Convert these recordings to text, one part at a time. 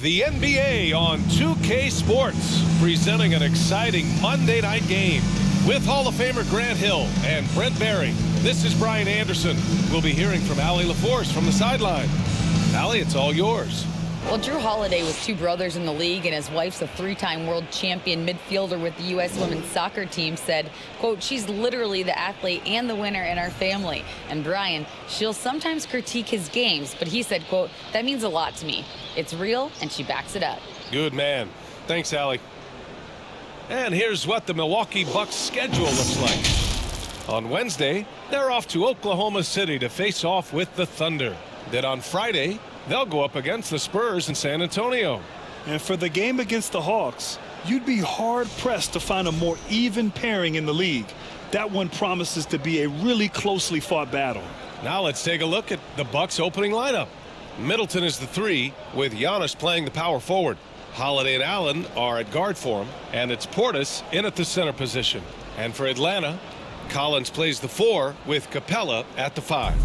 The NBA on 2K Sports, presenting an exciting Monday night game with Hall of Famer Grant Hill and Brent Barry. This is Brian Anderson. We'll be hearing from Allie LaForce from the sideline. Allie, it's all yours. Well, Drew Holiday, with two brothers in the league, and his wife's a three-time world champion midfielder with the U.S. women's soccer team, said, quote, "She's literally the athlete and the winner in our family." And Brian, she'll sometimes critique his games, but he said, quote, "That means a lot to me. It's real, and she backs it up." Good man. Thanks, Allie. And here's what the Milwaukee Bucks schedule looks like. On Wednesday, they're off to Oklahoma City to face off with the Thunder. Then on Friday, they'll go up against the Spurs in San Antonio. And for the game against the Hawks, you'd be hard-pressed to find a more even pairing in the league. That one promises to be a really closely fought battle. Now let's take a look at the Bucks opening lineup. Middleton is the 3, with Giannis playing the power forward. Holiday and Allen are at guard for him, and it's Portis in at the center position. And for Atlanta, Collins plays the 4 with Capella at the 5.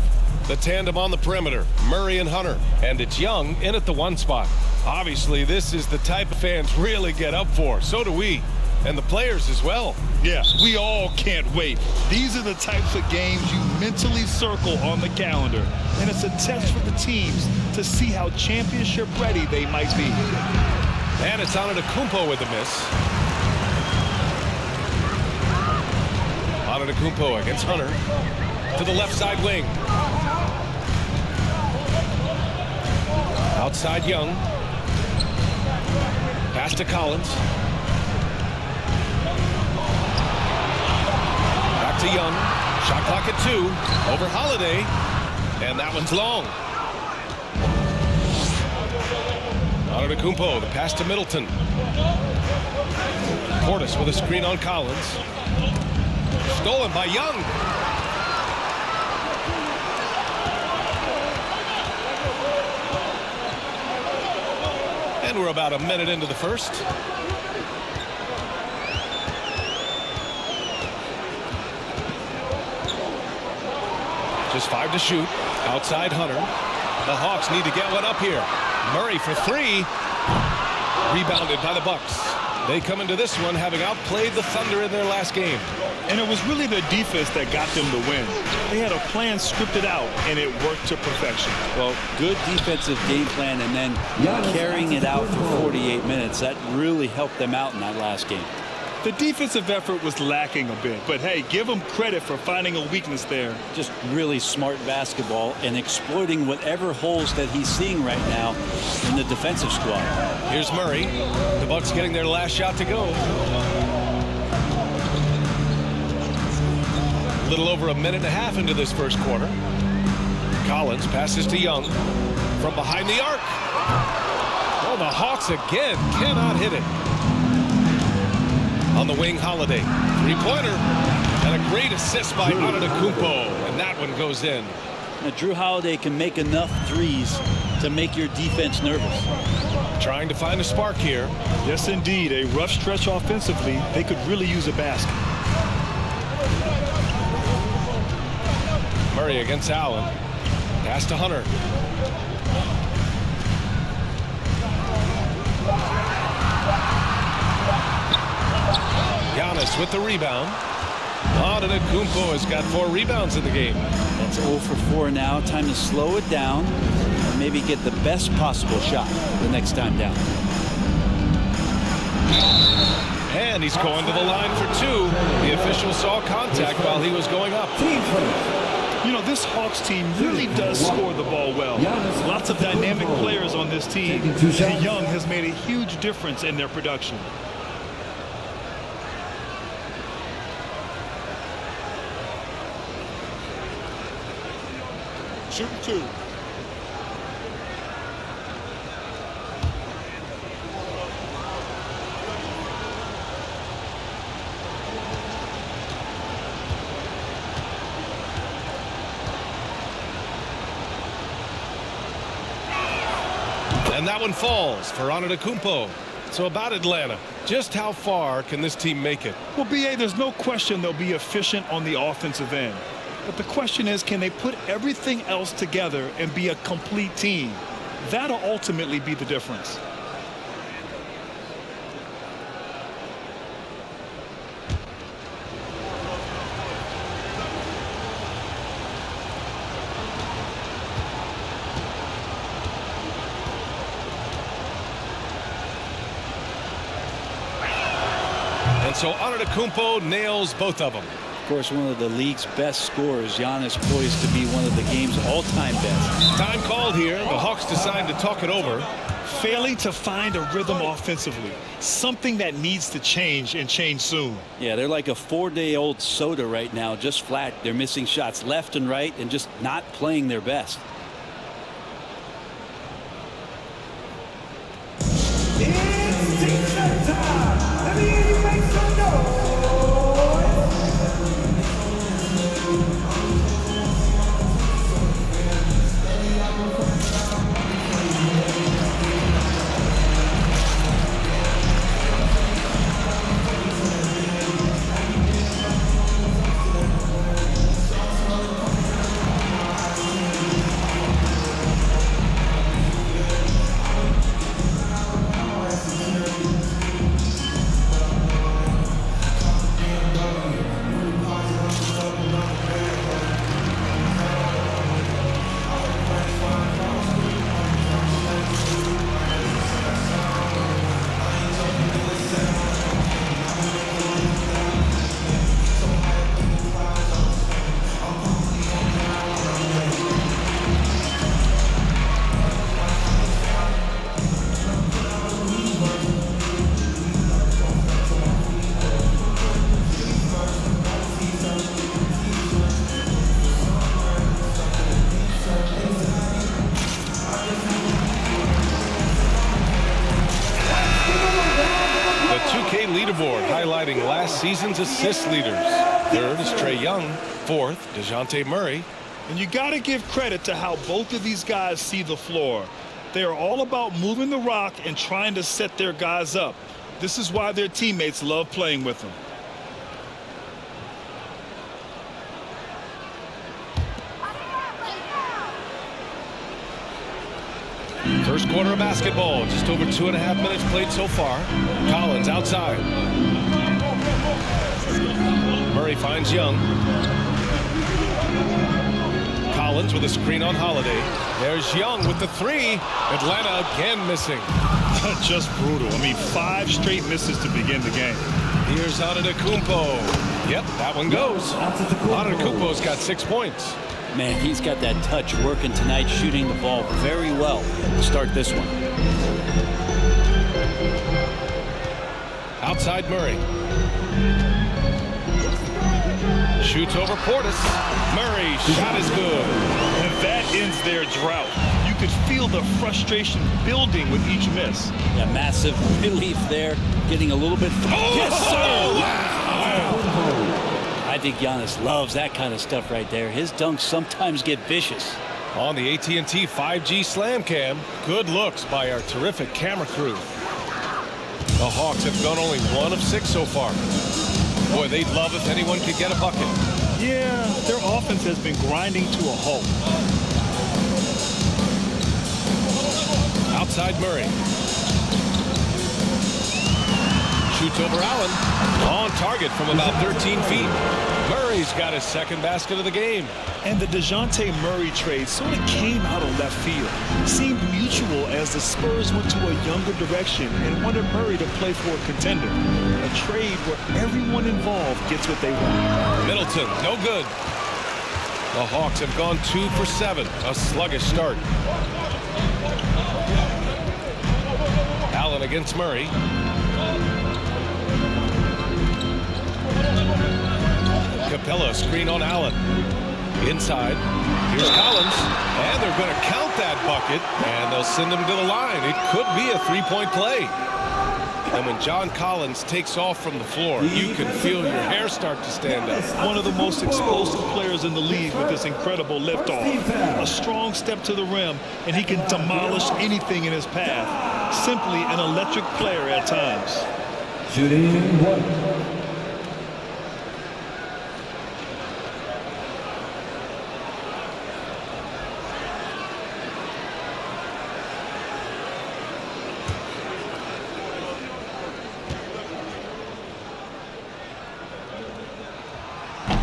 The tandem on the perimeter, Murray and Hunter, and it's Young in at the 1 spot. Obviously, this is the type of fans really get up for. So do we, and the players as well. Yeah, we all can't wait. These are the types of games you mentally circle on the calendar, and it's a test for the teams to see how championship ready they might be. And it's Antetokounmpo with a miss. Antetokounmpo against Hunter to the left side wing. Outside Young. Pass to Collins. Back to Young. Shot clock at 2. Over Holiday. And that one's long. Antetokounmpo, the pass to Middleton. Portis with a screen on Collins. Stolen by Young. And we're about a minute into the first. Just 5 to shoot. Outside Hunter. The Hawks need to get one up here. Murray for 3. Rebounded by the Bucks. They come into this one having outplayed the Thunder in their last game. And it was really the defense that got them to win. They had a plan scripted out, and it worked to perfection. Well, good defensive game plan, and then carrying it out for 48 minutes. That really helped them out in that last game. The defensive effort was lacking a bit, but hey, give them credit for finding a weakness there. Just really smart basketball and exploiting whatever holes that he's seeing right now in the defensive squad. Here's Murray. The Bucks getting their last shot to go. A little over a minute and a half into this first quarter. Collins passes to Young from behind the arc. Oh, the Hawks again cannot hit it. On the wing, Holiday. 3-pointer. And a great assist by Antetokounmpo. And that one goes in. Now, Drew Holiday can make enough threes to make your defense nervous. Trying to find a spark here. Yes, indeed. A rough stretch offensively. They could really use a basket. Murray against Allen. Pass to Hunter. Giannis with the rebound. Antetokounmpo has got 4 rebounds in the game. That's 0 for 4 now. Time to slow it down and maybe get the best possible shot the next time down. And he's going to the line for 2. The official saw contact while he was going up. You know, this Hawks team really does score the ball well. Lots of dynamic players on this team. And Young has made a huge difference in their production. Shooting 2. And that one falls for Antetokounmpo. So about Atlanta, just how far can this team make it? Well, B.A., there's no question they'll be efficient on the offensive end. But the question is, can they put everything else together and be a complete team? That'll ultimately be the difference. And so Antetokounmpo nails both of them. Of course, one of the league's best scorers, Giannis, poised to be one of the game's all-time best. Time called here. The Hawks decide to talk it over. Failing to find a rhythm offensively, something that needs to change and change soon. Yeah, they're like a 4-day-old soda right now, just flat. They're missing shots left and right and just not playing their best. It's decent time. Let me hear you make some noise. Leaderboard highlighting last season's assist leaders. Third is Trae Young. Fourth, DeJounte Murray. And you got to give credit to how both of these guys see the floor. They are all about moving the rock and trying to set their guys up. This is why their teammates love playing with them. First quarter of basketball, just over 2.5 minutes played so far. Collins outside. Murray finds Young. Collins with a screen on Holiday. There's Young with the three. Atlanta again missing. Just brutal. I mean, 5 straight misses to begin the game. Here's Antetokounmpo. Yep, that one goes. Antetokounmpo's got 6 points. Man, he's got that touch working tonight, shooting the ball very well to start this one. Outside Murray. Shoots over Portis. Murray, shot is good. And that ends their drought. You could feel the frustration building with each miss. Yeah, massive relief there, getting a little bit. Oh, yes, sir! Wow. I think Giannis loves that kind of stuff right there. His dunks sometimes get vicious. On the AT&T 5G Slam Cam, good looks by our terrific camera crew. The Hawks have gone only 1 of 6 so far. Boy, they'd love if anyone could get a bucket. Yeah, their offense has been grinding to a halt. Outside Murray. Shoots over Allen. On target from about 13 feet. Murray's got his second basket of the game. And the DeJounte Murray trade sort of came out of left field. Seemed mutual as the Spurs went to a younger direction and wanted Murray to play for a contender. A trade where everyone involved gets what they want. Middleton, no good. The Hawks have gone 2 for 7. A sluggish start. Allen against Murray. Capella screen on Allen. Inside. Here's Collins. And they're going to count that bucket. And they'll send him to the line. It could be a 3-point play. And when John Collins takes off from the floor, you can feel your hair start to stand up. One of the most explosive players in the league with this incredible liftoff. A strong step to the rim, and he can demolish anything in his path. Simply an electric player at times. Shooting 1.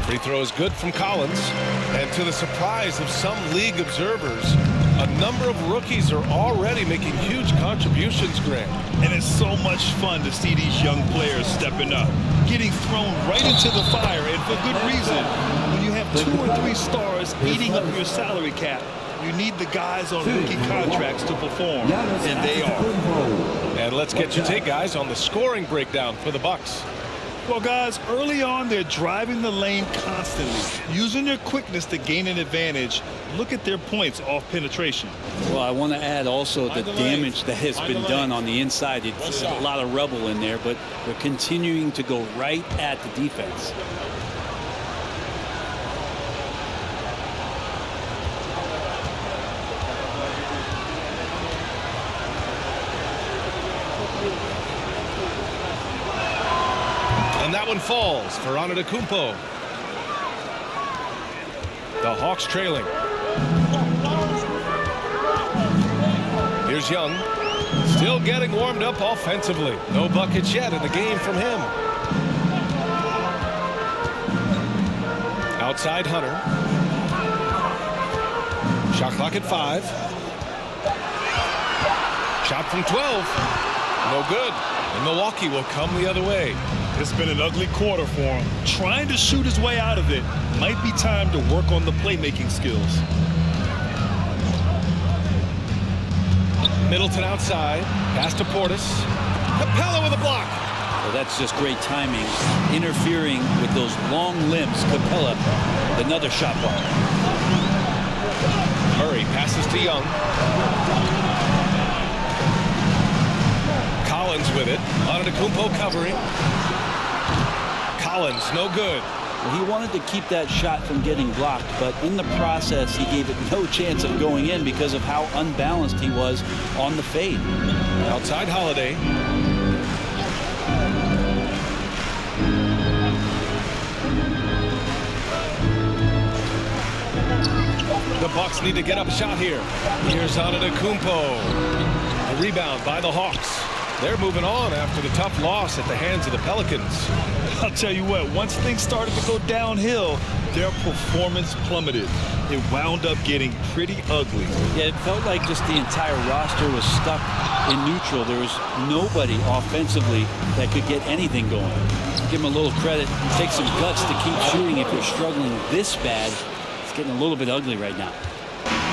Free throw is good from Collins. And to the surprise of some league observers, a number of rookies are already making huge contributions. contributions, Grant. And it's so much fun to see these young players stepping up, getting thrown right into the fire, and for good reason. When you have 2 or 3 stars eating up your salary cap, you need the guys on rookie contracts to perform, and they are. And let's get your take, guys, on the scoring breakdown for the Bucks. Well, guys, early on, they're driving the lane constantly, using their quickness to gain an advantage. Look at their points off penetration. Well, I want to add also the damage that has been done on the inside. It's a lot of rubble in there, but they're continuing to go right at the defense. And that one falls for Antetokounmpo. The Hawks trailing. Here's Young. Still getting warmed up offensively. No buckets yet in the game from him. Outside Hunter. Shot clock at 5. Shot from 12. No good. And Milwaukee will come the other way. It's been an ugly quarter for him. Trying to shoot his way out of it. Might be time to work on the playmaking skills. Middleton outside. Pass to Portis. Capella with a block. Well, that's just great timing. Interfering with those long limbs. Capella, another shot block. Murray passes to Young. Collins with it. Antetokounmpo covering. Collins, no good. Well, he wanted to keep that shot from getting blocked, but in the process, he gave it no chance of going in because of how unbalanced he was on the fade. Outside Holiday. The Bucks need to get up a shot here. Here's Antetokounmpo. The rebound by the Hawks. They're moving on after the tough loss at the hands of the Pelicans. I'll tell you what, once things started to go downhill, their performance plummeted. It wound up getting pretty ugly. Yeah, it felt like just the entire roster was stuck in neutral. There was nobody offensively that could get anything going. Give him a little credit. It takes some guts to keep shooting if you're struggling this bad. It's getting a little bit ugly right now.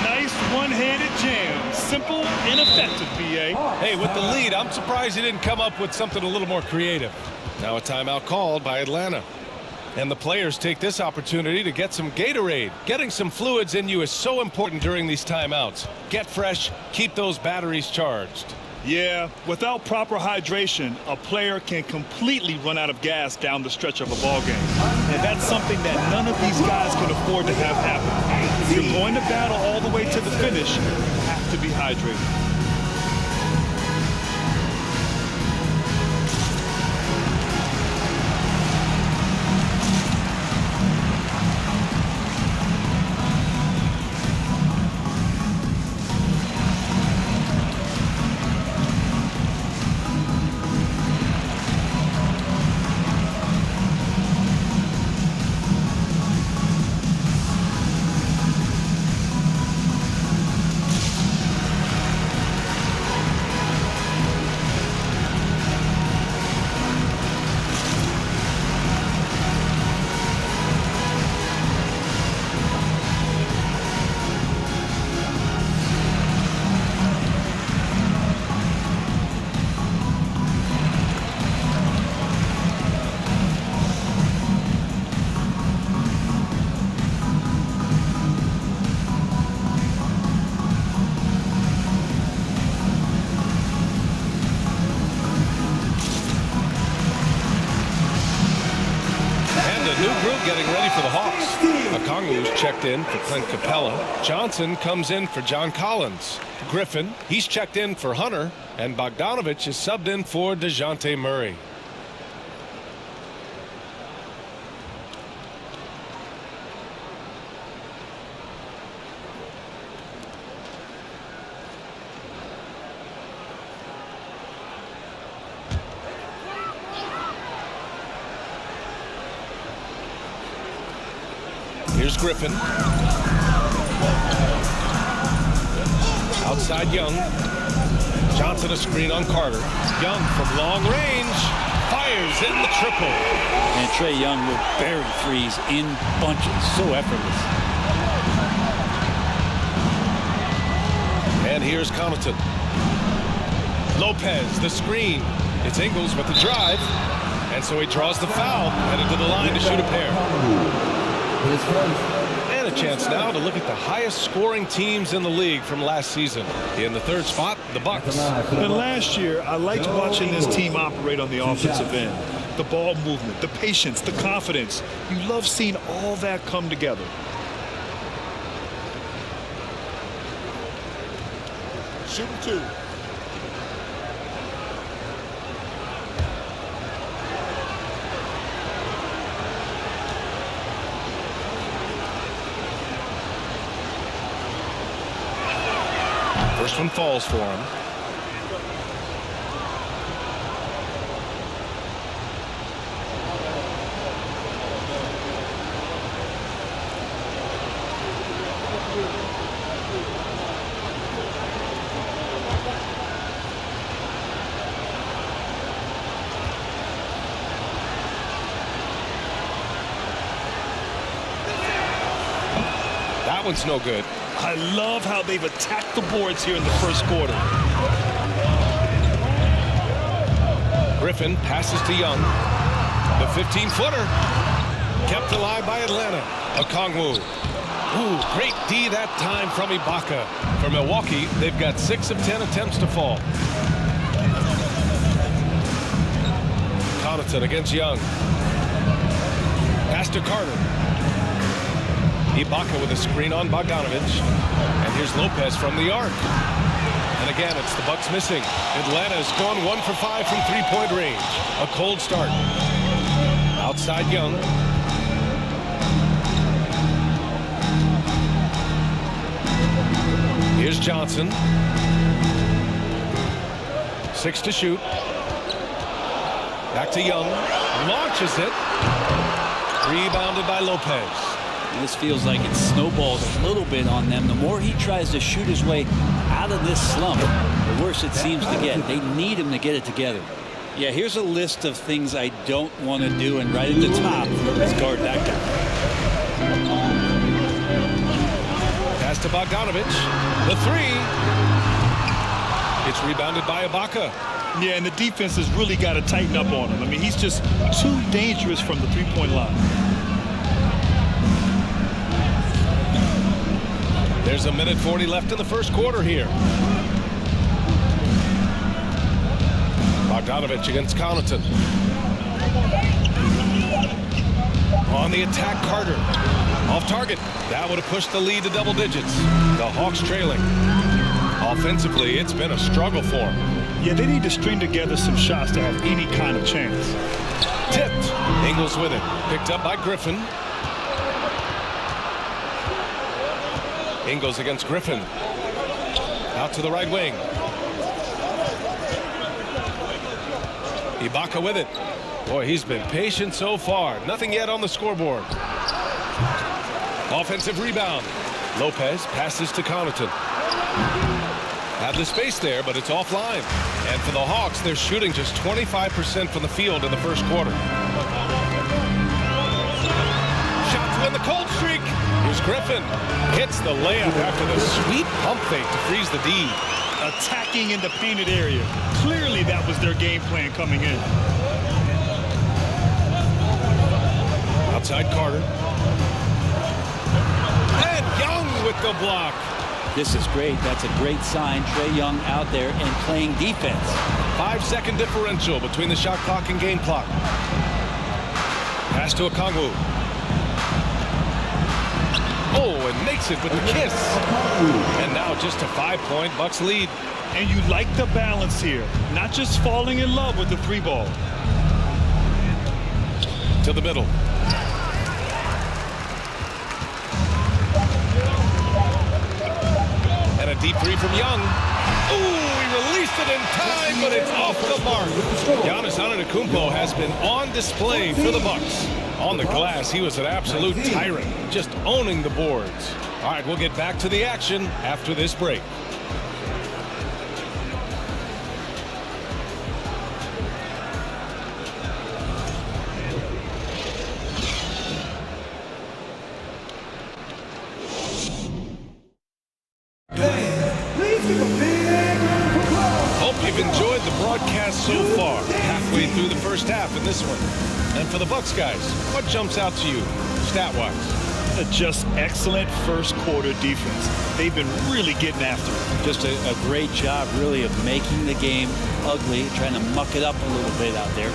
Nice one-handed jam. Simple and effective, B.A. Hey, with the lead, I'm surprised he didn't come up with something a little more creative. Now a timeout called by Atlanta. And the players take this opportunity to get some Gatorade. Getting some fluids in you is so important during these timeouts. Get fresh, keep those batteries charged. Yeah, without proper hydration, a player can completely run out of gas down the stretch of a ball game. And that's something that none of these guys can afford to have happen. If you're going to battle all the way to the finish, you have to be hydrated. Getting ready for the Hawks. Okongwu's checked in for Clint Capella. Johnson comes in for John Collins. Griffin, he's checked in for Hunter. And Bogdanovich is subbed in for DeJounte Murray. Here's Griffin. Outside Young. Johnson a screen on Carter. Young from long range fires in the triple. And Trae Young will bury threes in bunches. So effortless. And here's Connaughton. Lopez, the screen. It's Ingles with the drive. And so he draws the foul, headed to the line to shoot a pair. And a chance now to look at the highest scoring teams in the league from last season. In the third spot, the Bucks. And last year, I liked watching this team operate on the offensive end. The ball movement, the patience, the confidence. You love seeing all that come together. Shooting two. First one falls for him. That one's no good. I love how they've attacked the boards here in the first quarter. Griffin passes to Young. The 15-footer kept alive by Atlanta. Okongwu. Ooh, great D that time from Ibaka. For Milwaukee, they've got 6 of 10 attempts to fall. Connaughton against Young. Pass to Carter. Ibaka with a screen on Bogdanovich. And here's Lopez from the arc. And again, it's the Bucks missing. Atlanta's gone 1 for 5 from three-point range. A cold start. Outside Young. Here's Johnson. 6 to shoot. Back to Young. Launches it. Rebounded by Lopez. This feels like it's snowballed a little bit on them. The more he tries to shoot his way out of this slump, the worse it seems to get. They need him to get it together. Yeah, here's a list of things I don't want to do, and right at the top is guard that guy. Pass to Bogdanovich. The three. It's rebounded by Ibaka. Yeah, and the defense has really got to tighten up on him. I mean, he's just too dangerous from the three-point line. There's a minute 40 left in the first quarter here. Bogdanovich against Connaughton. On the attack, Carter. Off target. That would have pushed the lead to double digits. The Hawks trailing. Offensively, it's been a struggle for them. Yeah, they need to string together some shots to have any kind of chance. Tipped. Ingles with it. Picked up by Griffin. Ingles against Griffin. Out to the right wing. Ibaka with it. Boy, he's been patient so far. Nothing yet on the scoreboard. Offensive rebound. Lopez passes to Connaughton. Have the space there, but it's offline. And for the Hawks, they're shooting just 25% from the field in the first quarter. Shot to end the cold streak. Here's Griffin. Hits the layup after the sweet pump fake to freeze the D. Attacking in the painted area. Clearly that was their game plan coming in. Outside Carter. And Young with the block. This is great. That's a great sign. Trae Young out there and playing defense. 5-second differential between the shot clock and game clock. Pass to Okongwu. Oh, and makes it with the kiss. And now just a 5-point Bucks lead. And you like the balance here. Not just falling in love with the three ball. To the middle. And a deep three from Young. Ooh, he released it in time, but it's off the mark. Giannis Antetokounmpo has been on display for the Bucks. On the glass, he was an absolute tyrant, just owning the boards. All right, we'll get back to the action after this break. enjoyed the broadcast so far. Halfway through the first half in this one. And for the Bucks guys, what jumps out to you, stat-wise? Just excellent first quarter defense. They've been really getting after it. Just a great job, really, of making the game ugly, trying to muck it up a little bit out there.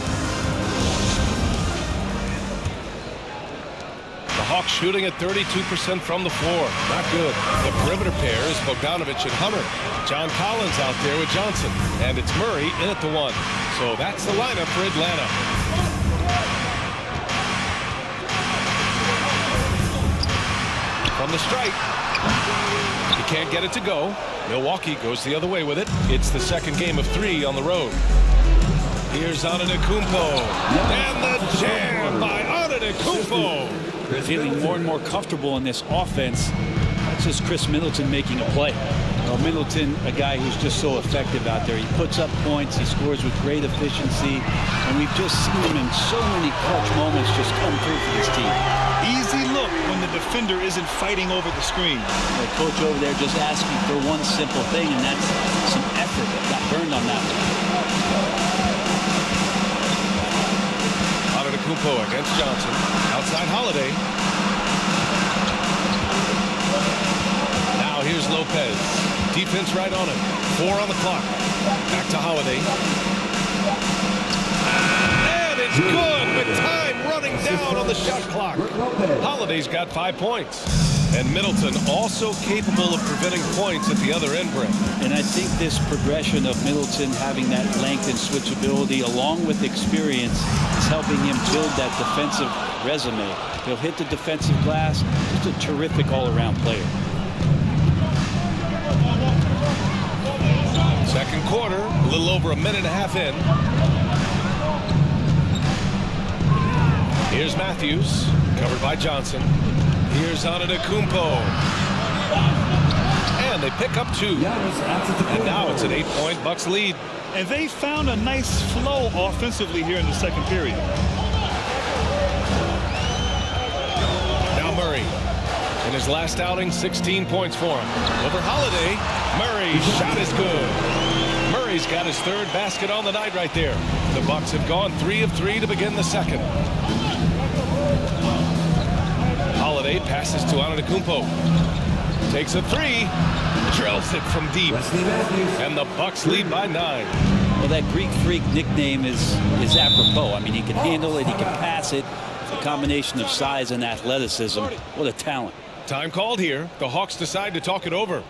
The Hawks shooting at 32% from the floor. Not good. The perimeter pair is Bogdanovich and Hummer. John Collins out there with Johnson. And it's Murray in at the 1. So that's the lineup for Atlanta. From the stripe. He can't get it to go. Milwaukee goes the other way with it. It's the second game of 3 on the road. Here's Antetokounmpo. And the jam by Antetokounmpo. Feeling more and more comfortable in this offense. That's just Chris Middleton making a play. Well, Middleton, a guy who's just so effective out there. He puts up points. He scores with great efficiency. And we've just seen him in so many clutch moments just come through for this team. Easy look when the defender isn't fighting over the screen. The coach over there just asking for one simple thing, and that's some effort. Got burned on that one. Antetokounmpo against Johnson. Outside Holiday. Now here's Lopez. Defense right on him. 4 on the clock. Back to Holiday. And it's good with time running down on the shot clock. Holiday's got 5 points. And Middleton also capable of preventing points at the other end, Brent. And I think this progression of Middleton having that length and switchability along with experience is helping him build that defensive resume. He'll hit the defensive glass. Just a terrific all-around player. Second quarter, a little over a minute and a half in. Here's Matthews, covered by Johnson. Here's Antetokounmpo. And they pick up 2. And now it's an 8-point Bucks lead. And they found a nice flow offensively here in the second period. Now Murray. In his last outing, 16 points for him. Over Holiday. Murray's shot is good. Murray's got his 3rd basket on the night right there. The Bucks have gone 3 of 3 to begin the second. Holiday passes to Antetokounmpo. Takes a 3. Drills it from deep. And the Bucks lead by 9. Well, that Greek Freak nickname is apropos. I mean, he can handle it. He can pass it. It's a combination of size and athleticism. What a talent. Time called here. The Hawks decide to talk it over.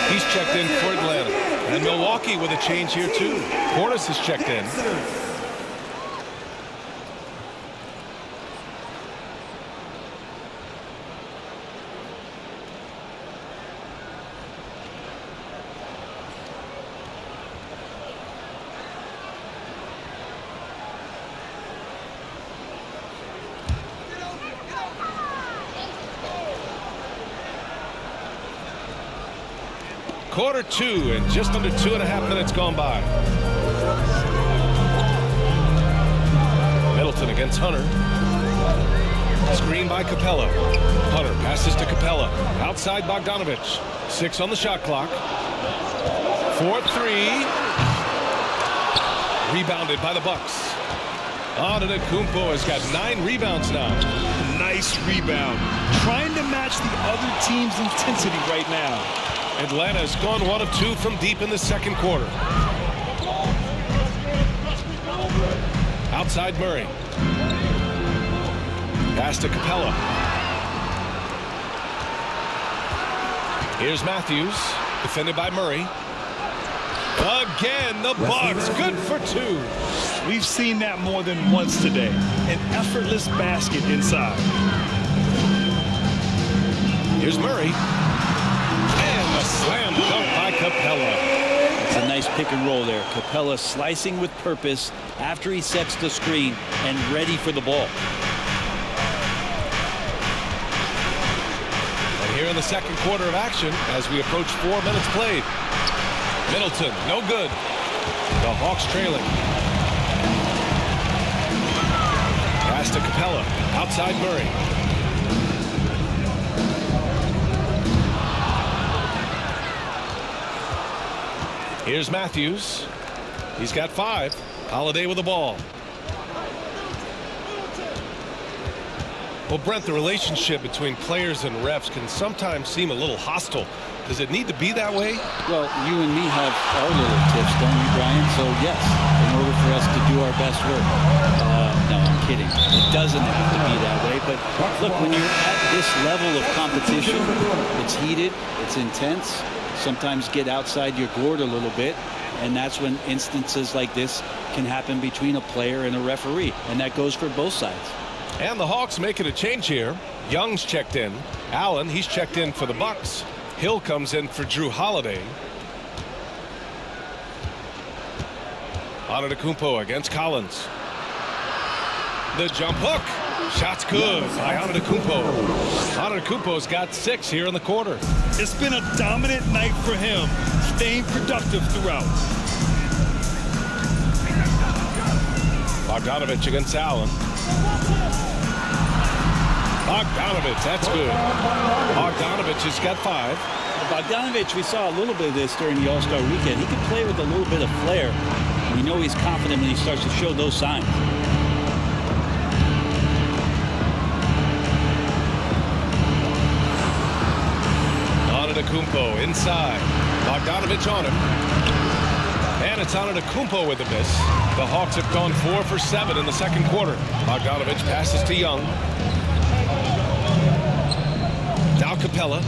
He's checked in for Atlanta. And Milwaukee with a change here, too. Portis has checked in. Quarter 2 and just under 2.5 minutes gone by. against Hunter. Screen by Capella. Hunter passes to Capella. Outside Bogdanovich. 6 on the shot clock. 4-3. Rebounded by the Bucks. Antetokounmpo has got 9 rebounds now. Nice rebound. Trying to match the other team's intensity right now. Atlanta's gone 1 of 2 from deep in the second quarter. Outside Murray. Pass to Capella. Here's Matthews, defended by Murray. Again, the Bucks, good for 2. We've seen that more than once today. An effortless basket inside. Here's Murray. And the slam dunk by Capella. It's a nice pick and roll there. Capella slicing with purpose after he sets the screen and ready for the ball. And here in the second quarter of action, as we approach 4 minutes played. Middleton, no good. The Hawks trailing. Pass to Capella. Outside Murray. Here's Matthews. He's got 5. Holiday with the ball. Well, Brent, the relationship between players and refs can sometimes seem a little hostile. Does it need to be that way? Well, you and me have our little tips, don't we, Brian? So, yes, in order for us to do our best work. No, I'm kidding. It doesn't have to be that way. But, look, when you're at this level of competition, it's heated, it's intense. Sometimes get outside your gourd a little bit. And that's when instances like this can happen between a player and a referee. And that goes for both sides. And the Hawks making a change here. Young's checked in. Allen, he's checked in for the Bucks. Hill comes in for Drew Holiday. Antetokounmpo against Collins. The jump hook. Shot's good by Antetokounmpo. Antetokounmpo's got 6 here in the quarter. It's been a dominant night for him, staying productive throughout. Bogdanovich against Allen. Bogdanovich, that's good. Bogdanovich has got 5. Bogdanovich, we saw a little bit of this during the All-Star weekend. He can play with a little bit of flair. We know he's confident when he starts to show those signs. Antetokounmpo inside. Bogdanovich on him. And it's Antetokounmpo with the miss. The Hawks have gone 4 for 7 in the second quarter. Bogdanovich passes to Young. Now Capella.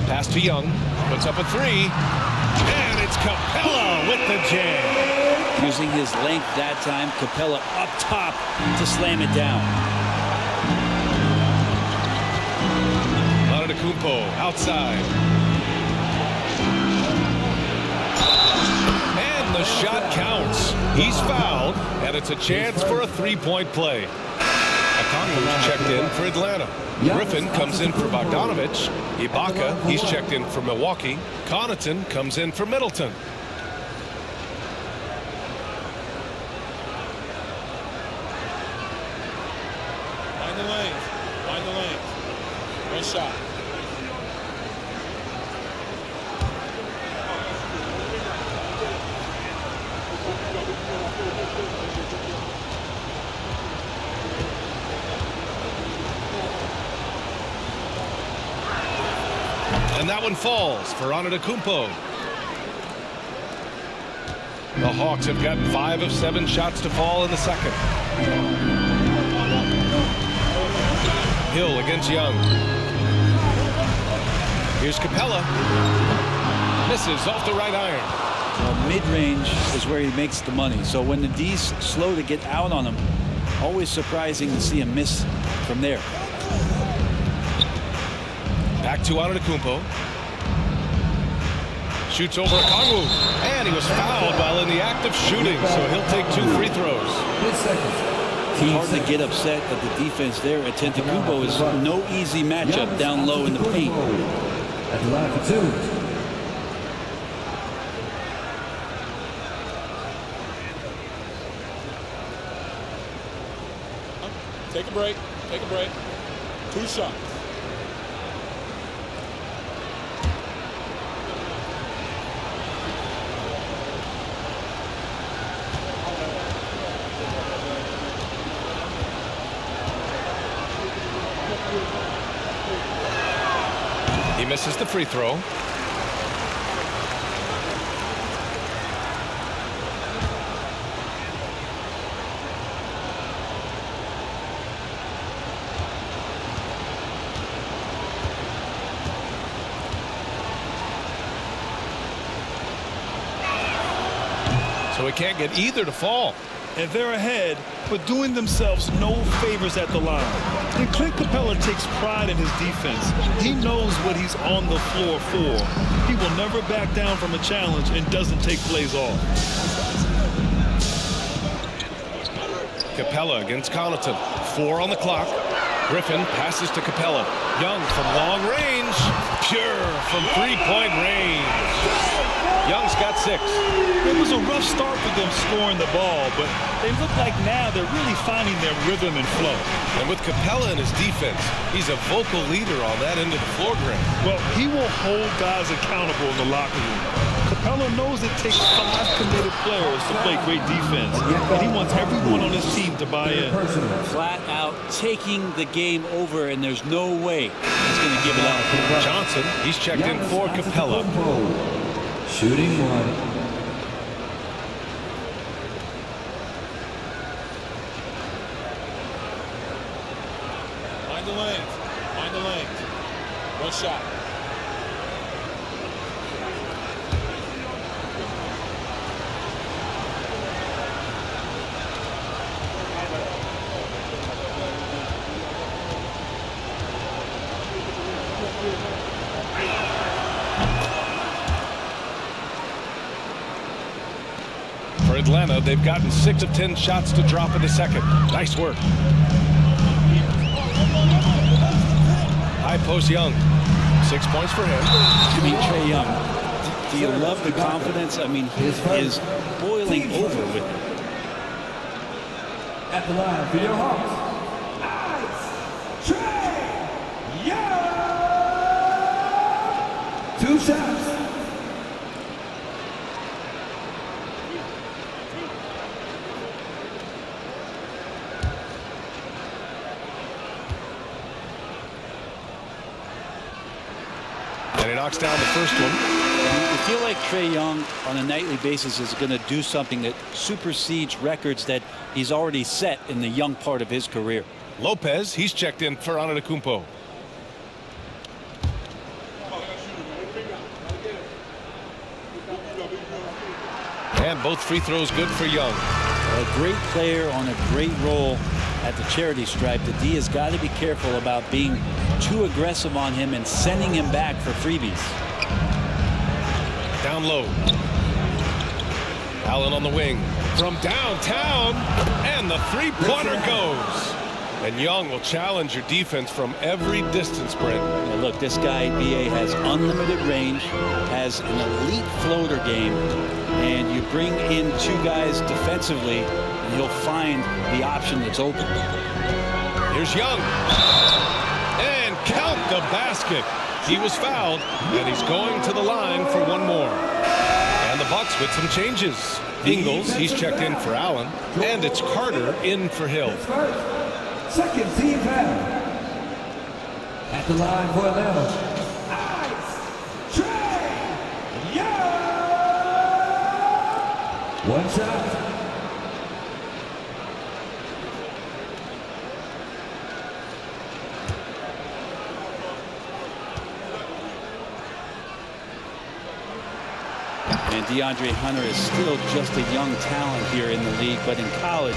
Pass to Young. Puts up a 3. And it's Capella with the jam. Using his length that time, Capella up top to slam it down. Antetokounmpo outside. And the shot counts. He's fouled, and it's a chance for a 3-point play. Okongwu's checked in for Atlanta. Griffin comes in for Bogdanovich. Ibaka, he's checked in for Milwaukee. Connaughton comes in for Middleton. Find the lanes. Find the lanes. Nice shot. And that one falls for Antetokounmpo. The Hawks have gotten 5 of 7 shots to fall in the second. Hill against Young. Here's Capella. Misses off the right iron. Well, mid-range is where he makes the money. So when the D's slow to get out on him, always surprising to see him miss from there. Back to Antetokounmpo. Shoots over Okongwu. And he was fouled while in the act of shooting, so he'll take 2 free throws. It's hard to get upset at the defense there. Antetokounmpo is no easy matchup down low in the paint. At the line for 2. Take a break. Take a break. 2 shots. He misses the free throw. So he can't get either to fall. And they're ahead, but doing themselves no favors at the line. And Clint Capella takes pride in his defense. He knows what he's on the floor for. He will never back down from a challenge and doesn't take plays off. Capella against Connaughton. 4 on the clock. Griffin passes to Capella. Young from long range. Pure from three-point range. Young's got 6. It was a rough start for them scoring the ball, but they look like now they're really finding their rhythm and flow. And with Capella in his defense, he's a vocal leader on that end of the floor, Grant. Well, he will hold guys accountable in the locker room. Capella knows it takes 5 committed players to play great defense, and he wants everyone on his team to buy in. Flat out taking the game over, and there's no way he's going to give it up. Johnson, he's checked in for Capella. Shooting 1. Find the lanes. Find the lanes. 1 shot. For Atlanta, they've gotten 6 of 10 shots to drop in the second. Nice work. High post Young. 6 points for him. I mean, Trae Young, do you love the confidence? I mean, he is boiling over with it. At the line for your Hawks. Trae Young! 2 shots. And he knocks down the first one. I feel like Trae Young on a nightly basis is going to do something that supersedes records that he's already set in the young part of his career. Lopez, he's checked in for Antetokounmpo. And both free throws good for Young. A great player on a great role at the charity stripe. The D has got to be careful about being too aggressive on him and sending him back for freebies. Down low. Allen on the wing. From downtown. And the three-pointer goes. And Young will challenge your defense from every distance, Brent. Now look, this guy, B.A., has unlimited range, has an elite floater game, and you bring in 2 guys defensively, and he'll find the option that's open. Here's Young. And count the basket. He was fouled, and he's going to the line for 1 more. And the Bucks with some changes. Ingles, he's checked in for Allen, and it's Carter in for Hill. Second team foul. At the line for Atlanta. Trae Young! 1 shot. And DeAndre Hunter is still just a young talent here in the league, but in college,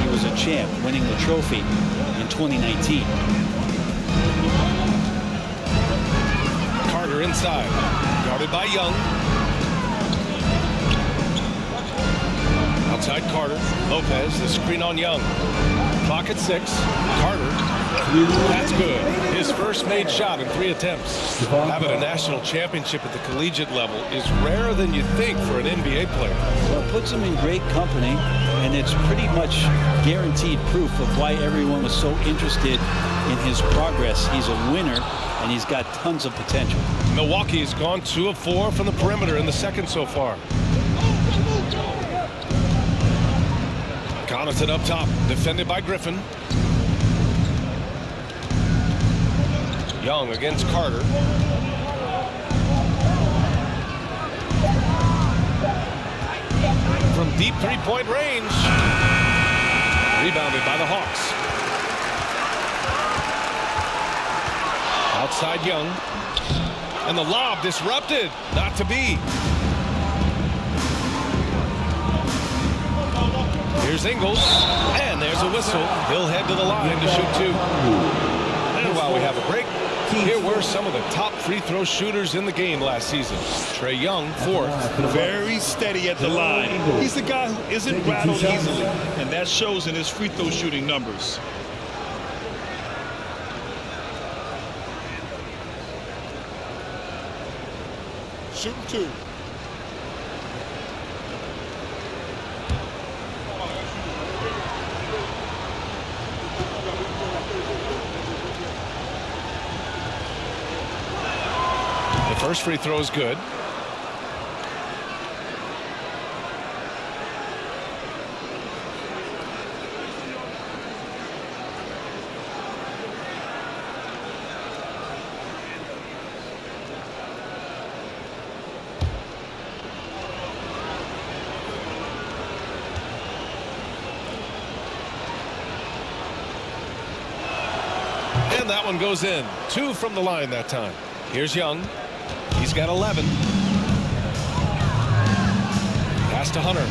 he was a champ, winning the trophy in 2019. Carter inside. Guarded by Young. Outside Carter. Lopez, the screen on Young. Clock at 6. Carter That's good. His first made shot in 3 attempts. Having a national championship at the collegiate level is rarer than you think for an NBA player. Well, it puts him in great company, and it's pretty much guaranteed proof of why everyone was so interested in his progress. He's a winner, and he's got tons of potential. Milwaukee has gone 2 of 4 from the perimeter in the second so far. Connaughton up top, defended by Griffin. Young against Carter. From deep 3-point range. Rebounded by the Hawks. Outside Young. And the lob disrupted. Not to be. Here's Ingles. And there's a whistle. He'll head to the line to shoot 2. And while we have a break, here were some of the top free throw shooters in the game last season. Trae Young, 4th. Very steady at the line. He's the guy who isn't rattled easily, and that shows in his free throw shooting numbers. Shooting 2. First free throw is good. And that one goes in. 2 from the line that time. Here's Young. He's got 11. Pass to Hunter.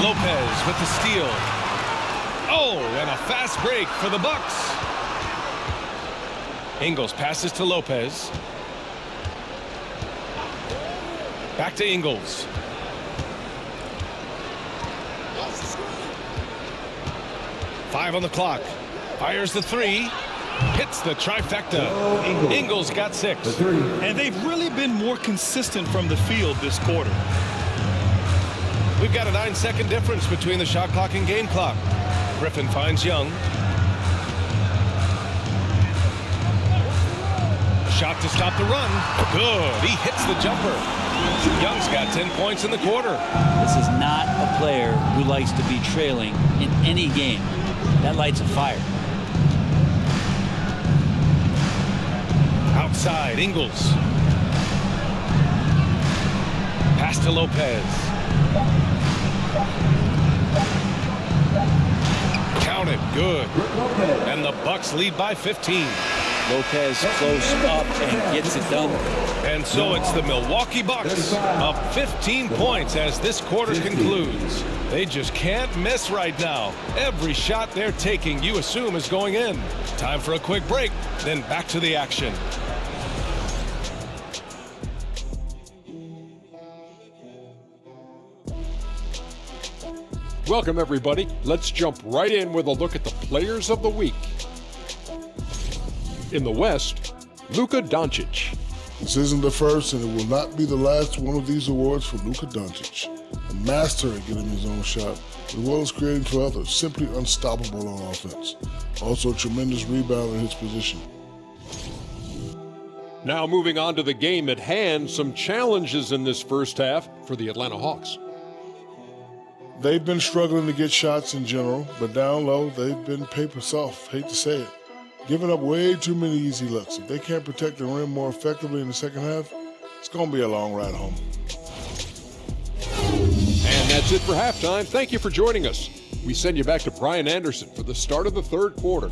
Lopez with the steal. Oh, and a fast break for the Bucks. Ingles passes to Lopez. Back to Ingles. Five on the clock. Fires the 3. Hits the trifecta. Ingles got 6. And they've really been more consistent from the field this quarter. We've got a 9-second difference between the shot clock and game clock. Griffin finds Young. Shot to stop the run. Good. He hits the jumper. Young's got 10 points in the quarter. This is not a player who likes to be trailing in any game. That lights a fire. Outside, Ingles. Pass to Lopez. Counted, good. And the Bucks lead by 15. Lopez close up and gets it done. And so it's the Milwaukee Bucks up 15 points as this quarter concludes. They just can't miss right now. Every shot they're taking, you assume, is going in. Time for a quick break, then back to the action. Welcome, everybody. Let's jump right in with a look at the players of the week. In the West, Luka Doncic. This isn't the first, and it will not be the last one of these awards for Luka Doncic. A master at getting his own shot, as well as creating for others. Simply unstoppable on offense. Also a tremendous rebounder in his position. Now moving on to the game at hand, some challenges in this first half for the Atlanta Hawks. They've been struggling to get shots in general, but down low, they've been paper soft. Hate to say it. Giving up way too many easy looks. If they can't protect the rim more effectively in the second half, it's going to be a long ride home. And that's it for halftime. Thank you for joining us. We send you back to Brian Anderson for the start of the third quarter.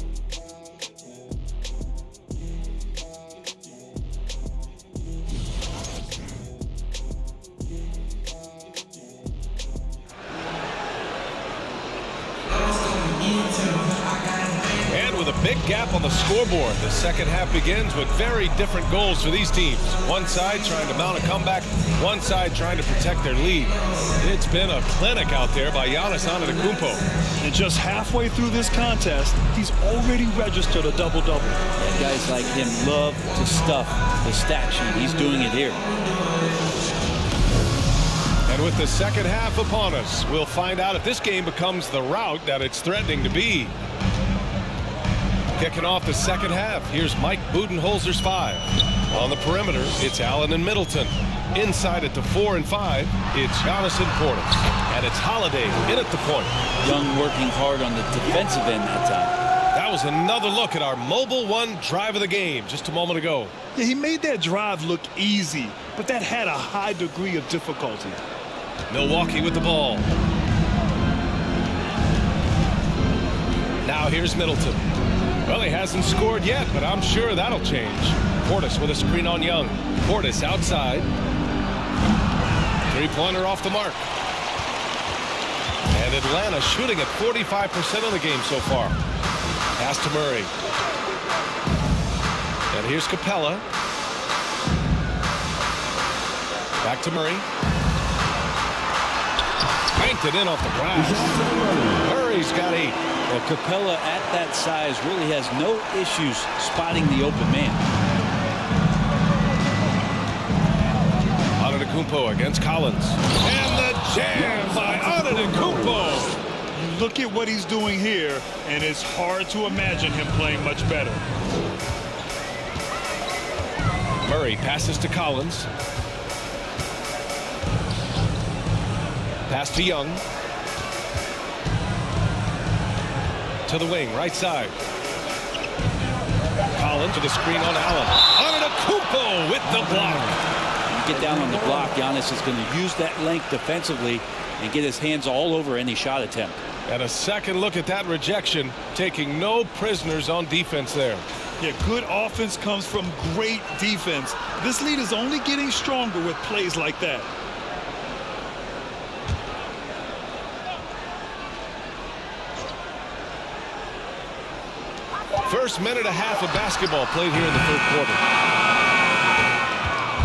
with a big gap on the scoreboard. The second half begins with very different goals for these teams. One side trying to mount a comeback, one side trying to protect their lead. It's been a clinic out there by Giannis Antetokounmpo. And just halfway through this contest, he's already registered a double-double. And guys like him love to stuff the stat sheet. He's doing it here. And with the second half upon us, we'll find out if this game becomes the rout that it's threatening to be. Kicking off the second half, here's Mike Budenholzer's 5. On the perimeter, it's Allen and Middleton. Inside at the 4 and 5, it's Giannis and Portis. And it's Holiday in at the point. Young working hard on the defensive end that time. That was another look at our Mobile One drive of the game just a moment ago. Yeah, he made that drive look easy, but that had a high degree of difficulty. Milwaukee with the ball. Now here's Middleton. Well, he hasn't scored yet, but I'm sure that'll change. Portis with a screen on Young. Portis outside. Three-pointer off the mark. And Atlanta shooting at 45% of the game so far. Pass to Murray. And here's Capella. Back to Murray. Banked it in off the glass. Murray's got 8. Well, Capella at that size really has no issues spotting the open man. Antetokounmpo against Collins. And the jam by Antetokounmpo. You look at what he's doing here, and it's hard to imagine him playing much better. Murray passes to Collins. Pass to Young. To the wing, right side. Collins with a screen on Allen. Antetokounmpo with the block. You get down on the block, Giannis is going to use that length defensively and get his hands all over any shot attempt. And a second look at that rejection, taking no prisoners on defense there. Yeah, good offense comes from great defense. This lead is only getting stronger with plays like that. First minute and a half of basketball played here in the third quarter.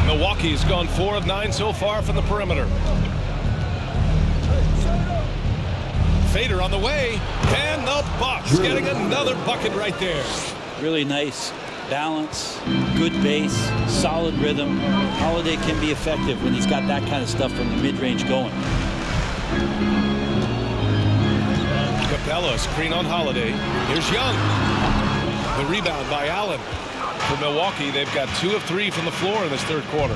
Milwaukee's gone 4 of 9 so far from the perimeter. Fader on the way, and the Bucks getting another bucket right there. Really nice balance, good base, solid rhythm. Holiday can be effective when he's got that kind of stuff from the mid-range going. Capella, screen on Holiday. Here's Young. The rebound by Allen. For Milwaukee, they've got 2 of 3 from the floor in this third quarter.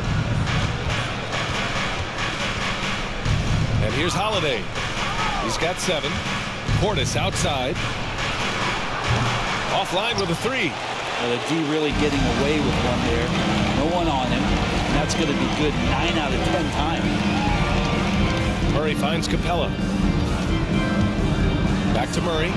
And here's Holiday. He's got 7. Portis outside. Offline with a 3. Well, the D really getting away with one there. No one on him. And that's going to be good 9 out of 10 times. Murray finds Capella. Back to Murray.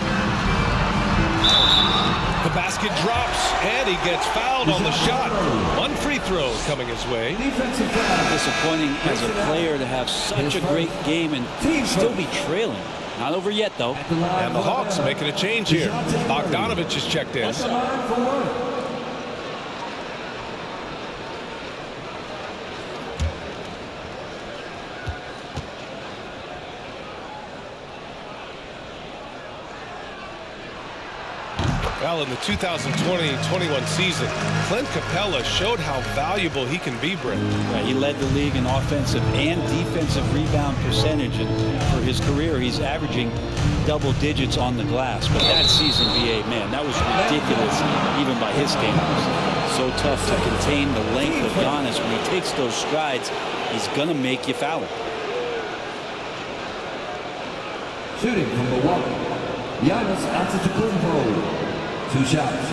The basket drops, and he gets fouled on the shot. 1 free throw coming his way. Disappointing as a player to have such a great game and still be trailing. Not over yet, though. And the Hawks making a change here. Bogdanovich is checked in. Well, in the 2020-21 season, Clint Capella showed how valuable he can be, Brett. Right, he led the league in offensive and defensive rebound percentage, and for his career, he's averaging double digits on the glass. But that season, BA, man, that was ridiculous, even by his standards. So tough to contain the length of Giannis. When he takes those strides, he's going to make you foul him. Shooting from Milwaukee, Giannis Antetokounmpo. 2 shots.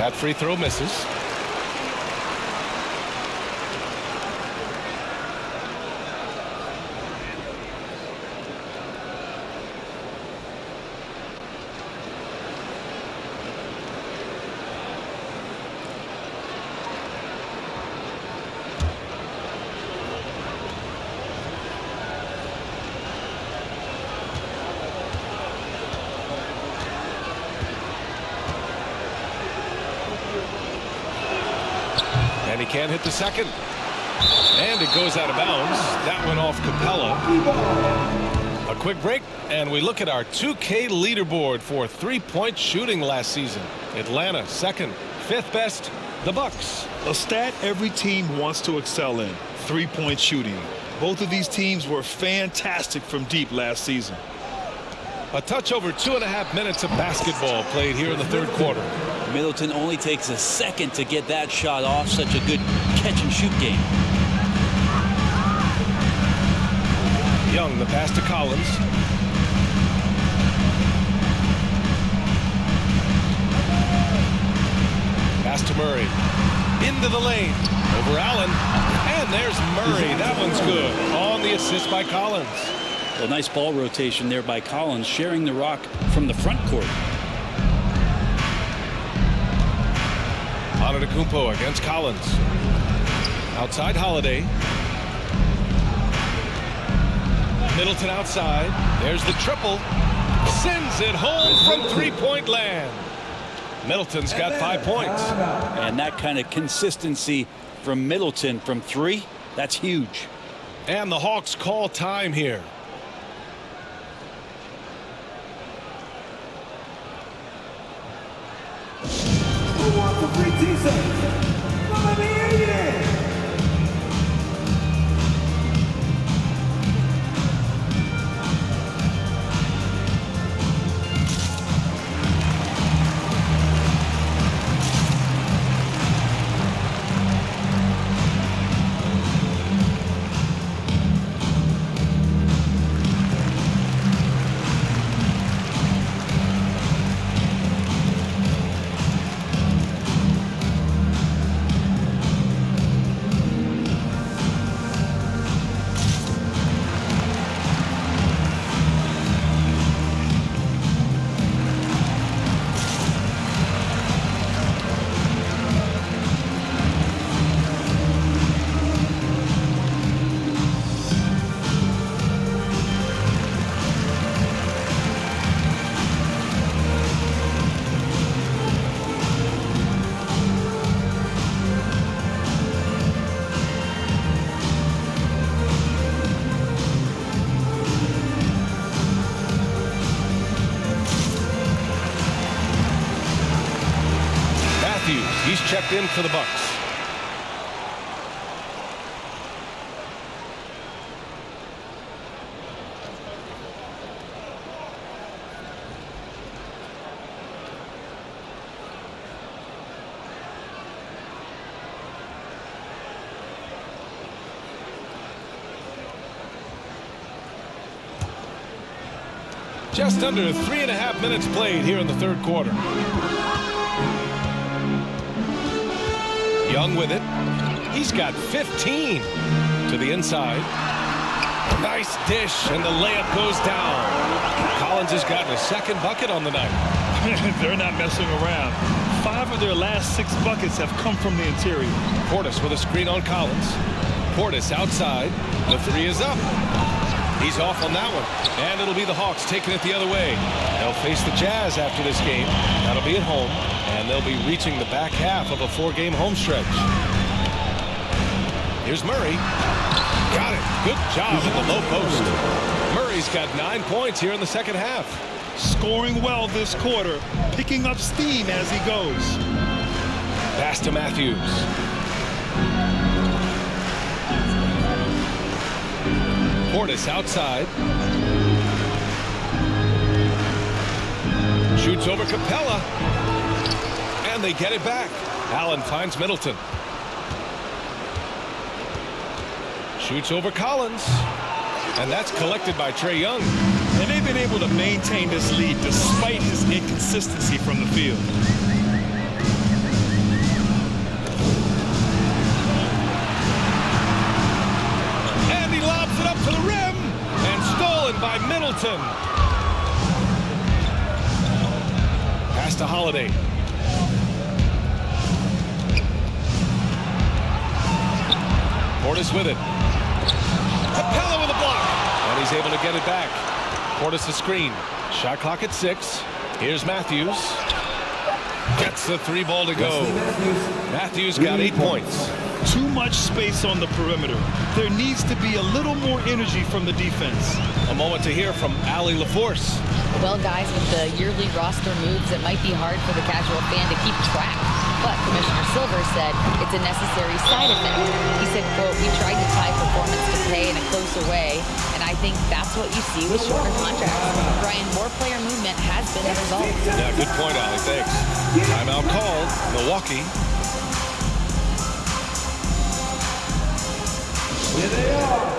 That free throw misses. And he can't hit the second. And it goes out of bounds. That went off Capella. A quick break, and we look at our 2K leaderboard for three-point shooting last season. Atlanta second, fifth best, the Bucks. A stat every team wants to excel in: three-point shooting. Both of these teams were fantastic from deep last season. A touch over 2.5 minutes of basketball played here in the third quarter. Middleton only takes a second to get that shot off. Such a good catch-and-shoot game. Young, the pass to Collins. Pass to Murray. Into the lane. Over Allen. And there's Murray. That one's good. On the assist by Collins. Well, nice ball rotation there by Collins, sharing the rock from the front court. Antetokounmpo against Collins. Outside Holiday. Middleton outside. There's the triple. Sends it home from three-point land. Middleton's got 5 points. And that kind of consistency from Middleton from three, that's huge. And the Hawks call time here. Who wants a free t-shirt? Let me hear it! He's checked in for the Bucks. Just under 3.5 minutes played here in the third quarter. Young with it. He's got 15 to the inside. Nice dish, and the layup goes down. Collins has gotten a second bucket on the night. They're not messing around. 5 of their last 6 buckets have come from the interior. Portis with a screen on Collins. Portis outside. The three is up. He's off on that one. And it'll be the Hawks taking it the other way. They'll face the Jazz after this game. That'll be at home. And they'll be reaching the back half of a 4-game home stretch. Here's Murray. Got it. Good job in the low post. Murray's got 9 points here in the second half. Scoring well this quarter. Picking up steam as he goes. Pass to Matthews. Portis outside. Shoots over Capella. And they get it back. Allen finds Middleton. Shoots over Collins. And that's collected by Trae Young. And they've been able to maintain this lead despite his inconsistency from the field. by Middleton. Pass to Holiday. Portis with it. Capella with a block. And he's able to get it back. Portis the screen. Shot clock at 6. Here's Matthews. Gets the 3 ball to go. Matthews got 8 points. Too much space on the perimeter. There needs to be a little more energy from the defense. A moment to hear from Allie LaForce. Well, guys, with the yearly roster moves, it might be hard for the casual fan to keep track. But Commissioner Silver said it's a necessary side effect. He said, quote, "We tried to tie performance to pay in a closer way, and I think that's what you see with shorter contracts." Brian, more player movement has been the result. Yeah, good point, Allie. Thanks. Timeout called. Milwaukee. Here they are.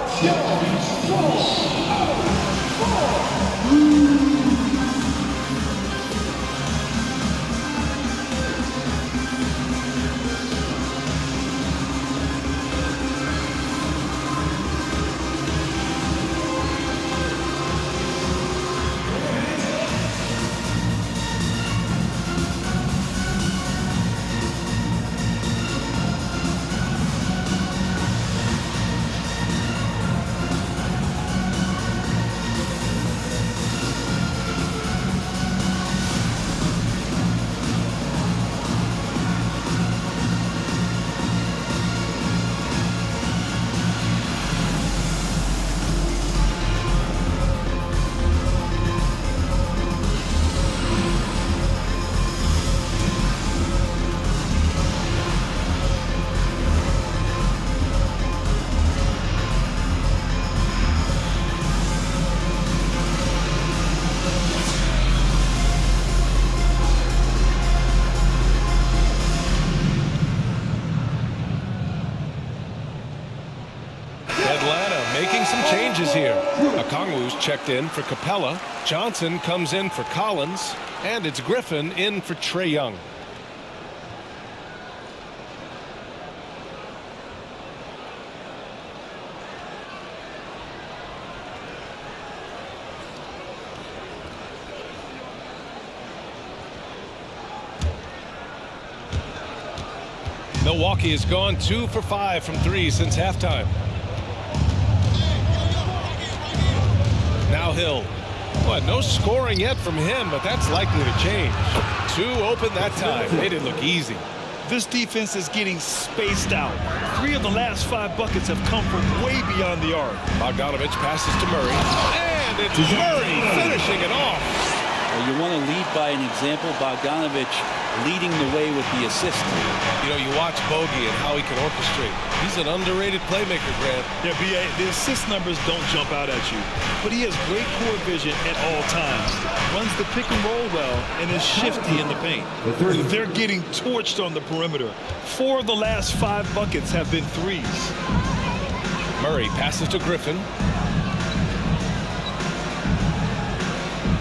Making some changes here. Okongwu's checked in for Capella. Johnson comes in for Collins. And it's Griffin in for Trae Young. Milwaukee has gone 2 for 5 from 3 since halftime. Now Hill. What, no scoring yet from him, but that's likely to change. 2 open that time. They didn't look easy. This defense is getting spaced out. 3 of the last 5 buckets have come from way beyond the arc. Bogdanovich passes to Murray. And it's Murray finishing it off. Well, you want to lead by an example. Bogdanovich leading the way with the assist. You know, you watch Bogey and how he can orchestrate. He's an underrated playmaker, Grant. Yeah, B.A., the assist numbers don't jump out at you, but he has great court vision at all times. Runs the pick and roll well and is shifty in the paint. They're getting torched on the perimeter. 4 of the last 5 buckets have been threes. Murray passes to Griffin.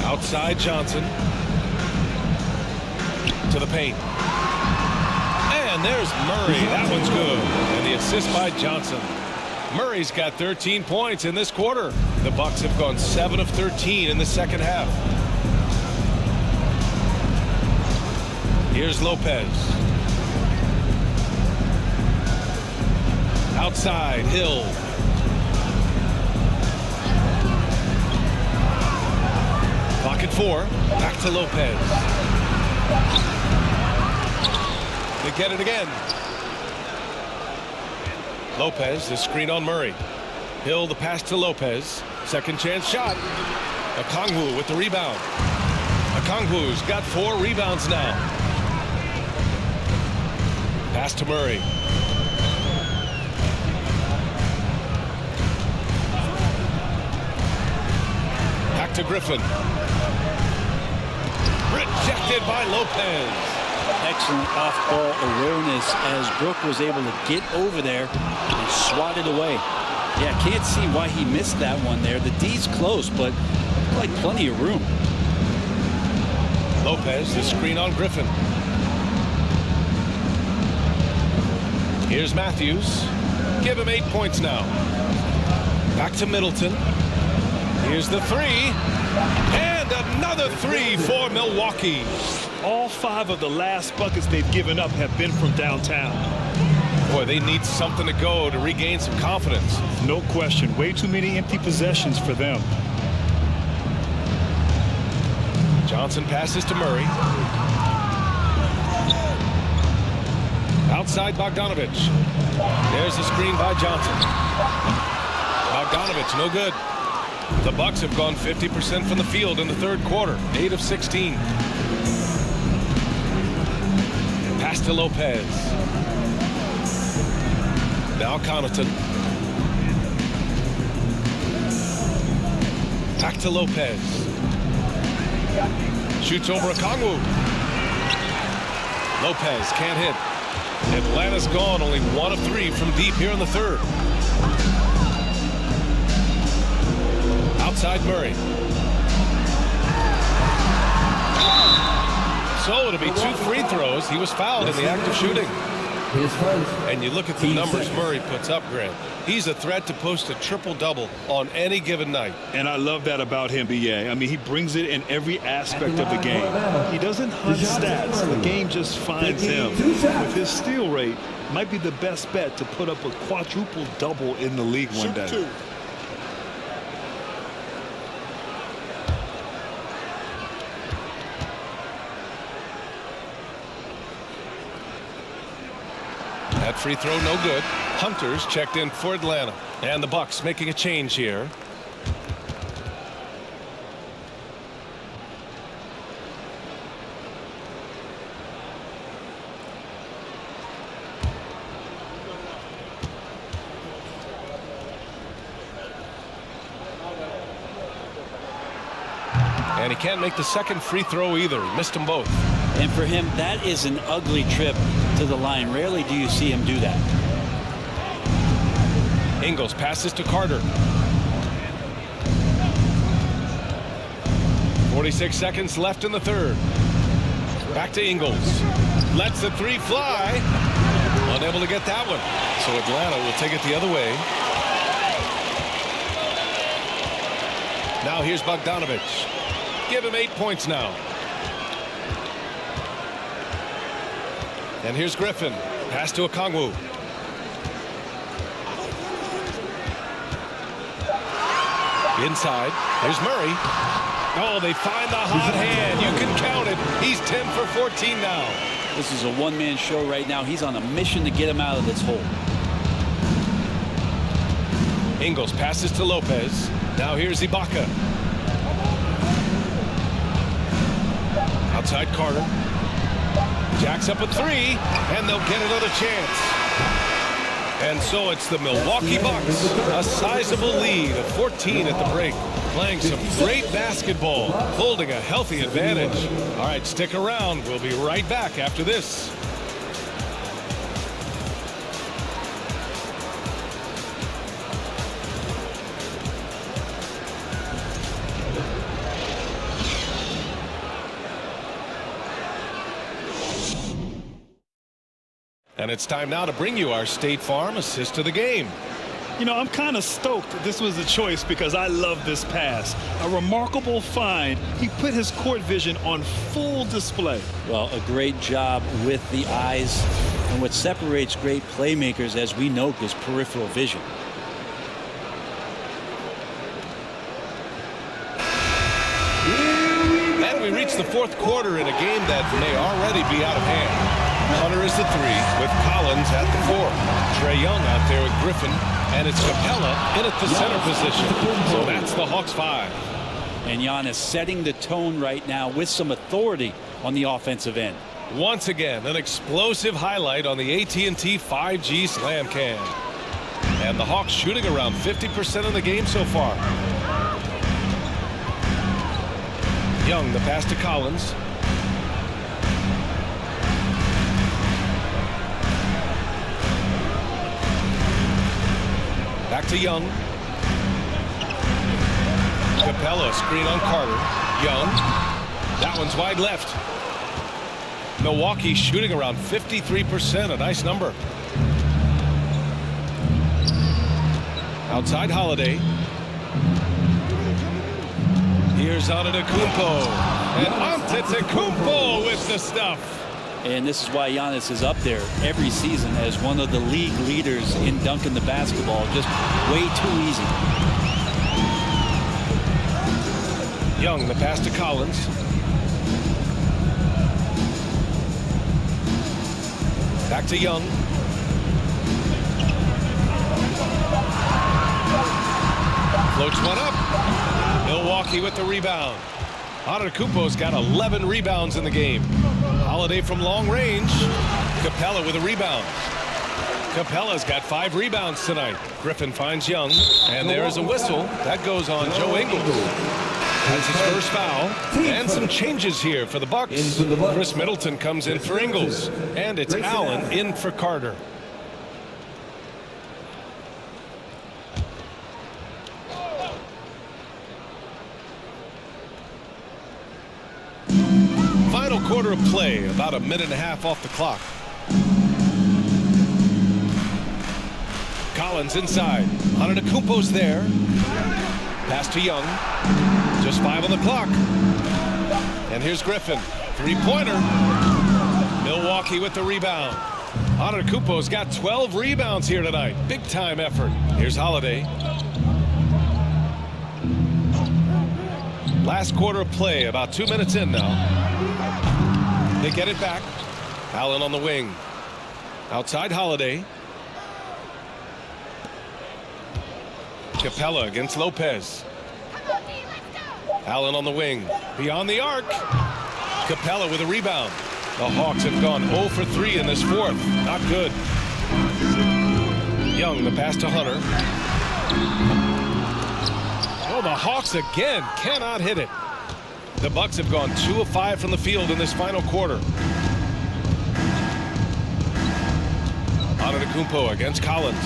Outside Johnson. To the paint. And there's Murray. That one's good. And the assist by Johnson. Murray's got 13 points in this quarter. The Bucks have gone 7 of 13 in the second half. Here's Lopez. Outside, Hill. Clock at 4. Back to Lopez. They get it again. Lopez, the screen on Murray. Hill, the pass to Lopez. Second chance shot. Okongwu with the rebound. Okongwu's got 4 rebounds now. Pass to Murray. Back to Griffin. Rejected by Lopez. Excellent off-ball awareness as Brook was able to get over there and swat it away. Yeah, can't see why he missed that one there. The D's close, but like plenty of room. Lopez, the screen on Griffin. Here's Matthews. Give him 8 points now. Back to Middleton. Here's the three. And another three for Milwaukee. All 5 of the last buckets they've given up have been from downtown. Boy, they need something to go to regain some confidence. No question. Way too many empty possessions for them. Johnson passes to Murray. Outside Bogdanovich. There's the screen by Johnson. Bogdanovich, no good. The Bucks have gone 50% from the field in the third quarter. 8 of 16. Pass to Lopez. Now Connaughton. Back to Lopez. Shoots over a Kongwu. Lopez can't hit. Atlanta's gone only 1 of 3 from deep here in the third. Outside Murray. So it'll be 2 free throws. He was fouled in the act of shooting. And you look at the numbers Murray puts up, Grant. He's a threat to post a triple-double on any given night. And I love that about him, B.A. I mean, he brings it in every aspect of the game. He doesn't hunt stats. The game just finds him. With his steal rate, might be the best bet to put up a quadruple-double in the league one day. That free throw no good. Hunter's checked in for Atlanta. And the Bucks making a change here. And he can't make the second free throw either. He missed them both. And for him, that is an ugly trip to the line. Rarely do you see him do that. Ingles passes to Carter. 46 seconds left in the third. Back to Ingles. Lets the three fly. Unable to get that one. So Atlanta will take it the other way. Now here's Bogdanovich. Give him 8 points now. And here's Griffin. Pass to Okongwu. Inside. Here's Murray. Oh, they find the hot hand. You can count it. He's 10 for 14 now. This is a one-man show right now. He's on a mission to get him out of this hole. Ingles passes to Lopez. Now here's Ibaka. Outside Carter. Jacks up a three, and they'll get another chance. And so it's the Milwaukee Bucks, a sizable lead of 14 at the break, playing some great basketball, holding a healthy advantage. All right, stick around. We'll be right back after this. And it's time now to bring you our State Farm assist of the game. You know, I'm kind of stoked this was a choice because I love this pass. A remarkable find. He put his court vision on full display. Well, a great job with the eyes. And what separates great playmakers, as we know, is peripheral vision. And we reach the fourth quarter in a game that may already be out of hand. Hunter is the three with Collins at the four. Trae Young out there with Griffin, and it's Capella in at the center position. So that's the Hawks 5. And Giannis setting the tone right now with some authority on the offensive end. Once again, an explosive highlight on the AT&T 5G Slam Cam. And the Hawks shooting around 50% of the game so far. Young, the pass to Collins. Back to Young. Capella, screen on Carter. Young. That one's wide left. Milwaukee shooting around 53%, a nice number. Outside Holiday. Here's Antetokounmpo. And Antetokounmpo with the stuff. And this is why Giannis is up there every season as one of the league leaders in dunking the basketball. Just way too easy. Young, the pass to Collins. Back to Young. Floats one up. Milwaukee with the rebound. Antetokounmpo's got 11 rebounds in the game. Holiday from long range. Capella with a rebound. Capella's got 5 rebounds tonight. Griffin finds Young, and there is a whistle. That goes on Joe Ingles. That's his first foul. And some changes here for the Bucks. Chris Middleton comes in for Ingles, and it's Allen in for Carter. Final quarter of play, about a minute and a half off the clock. Collins inside. Antetokounmpo's there. Pass to Young. Just 5 on the clock. And here's Griffin. 3-pointer. Milwaukee with the rebound. Antetokounmpo's got 12 rebounds here tonight. Big time effort. Here's Holiday. Last quarter of play, about 2 minutes in now. They get it back. Allen on the wing. Outside Holiday. Capella against Lopez. Allen on the wing. Beyond the arc. Capella with a rebound. The Hawks have gone 0 for 3 in this fourth. Not good. Young, the pass to Hunter. Oh, the Hawks again cannot hit it. The Bucks have gone 2 of 5 from the field in this final quarter. Antetokounmpo against Collins.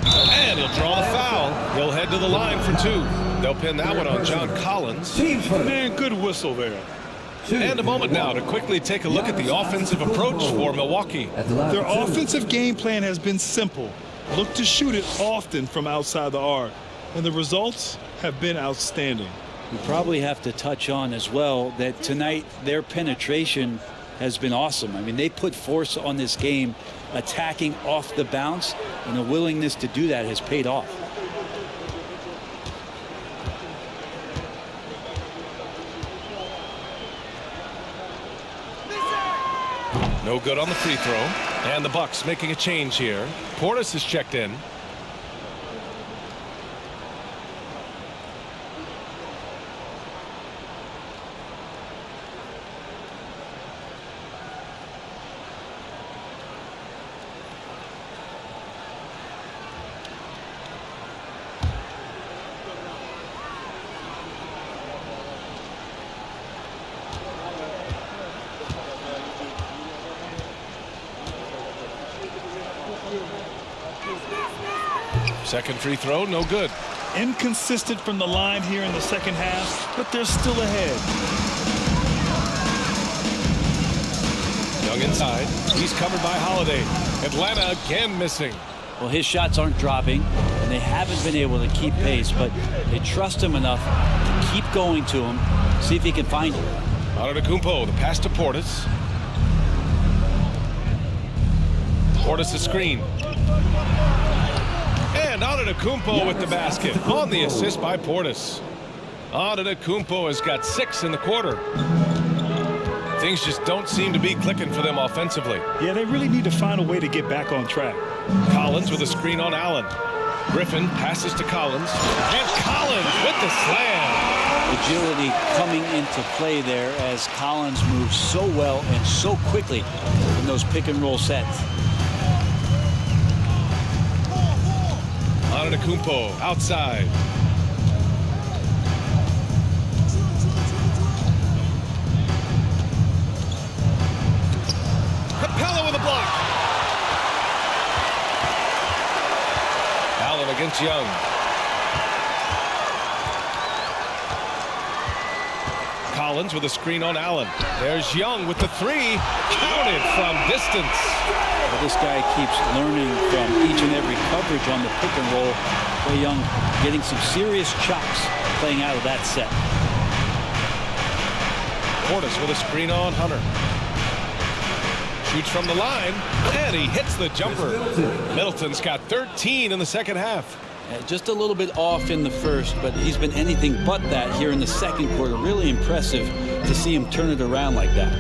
And he'll draw the foul. He'll head to the line for 2. They'll pin that one on John Collins. Man, good whistle there. And a moment now to quickly take a look at the offensive approach for Milwaukee. Their offensive game plan has been simple. Look to shoot it often from outside the arc. And the results have been outstanding. We probably have to touch on as well that tonight their penetration has been awesome. I mean, they put force on this game, attacking off the bounce, and the willingness to do that has paid off. No good on the free throw. And the Bucks making a change here. Portis is checked in. Second free throw, no good. Inconsistent from the line here in the second half, but they're still ahead. Young inside. He's covered by Holiday. Atlanta again missing. Well, his shots aren't dropping, and they haven't been able to keep pace, but they trust him enough to keep going to him, see if he can find it. Antetokounmpo, the pass to Portis. Portis the screen. And Antetokounmpo with the basket on the assist by Portis. Antetokounmpo has got 6 in the quarter. Things just don't seem to be clicking for them offensively. Yeah, they really need to find a way to get back on track. Collins with a screen on Allen. Griffin passes to Collins. And Collins with the slam. Agility coming into play there as Collins moves so well and so quickly in those pick and roll sets. Antetokounmpo outside. Capella with a block. Allen against Young. Collins with a screen on Allen. There's Young with the 3. Counted from distance. Well, this guy keeps learning from each and every coverage on the pick and roll. Trae Young getting some serious chops playing out of that set. Portis with a screen on Hunter. Shoots from the line, and he hits the jumper. Middleton's got 13 in the second half. Just a little bit off in the first, but he's been anything but that here in the second quarter. Really impressive to see him turn it around like that.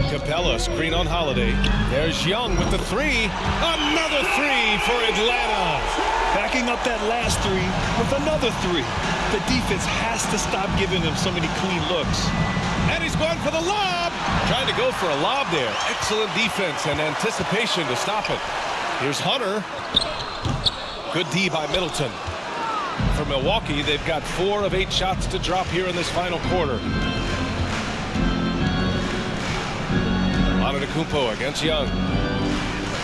Capella, screen on Holiday. There's Young with the three. Another three for Atlanta. Backing up that last three with another three. The defense has to stop giving them so many clean looks. And he's going for the lob. Trying to go for a lob there. Excellent defense and anticipation to stop it. Here's Hunter. Good D by Middleton. For Milwaukee, they've got 4 of 8 shots to drop here in this final quarter. Antetokounmpo against Young.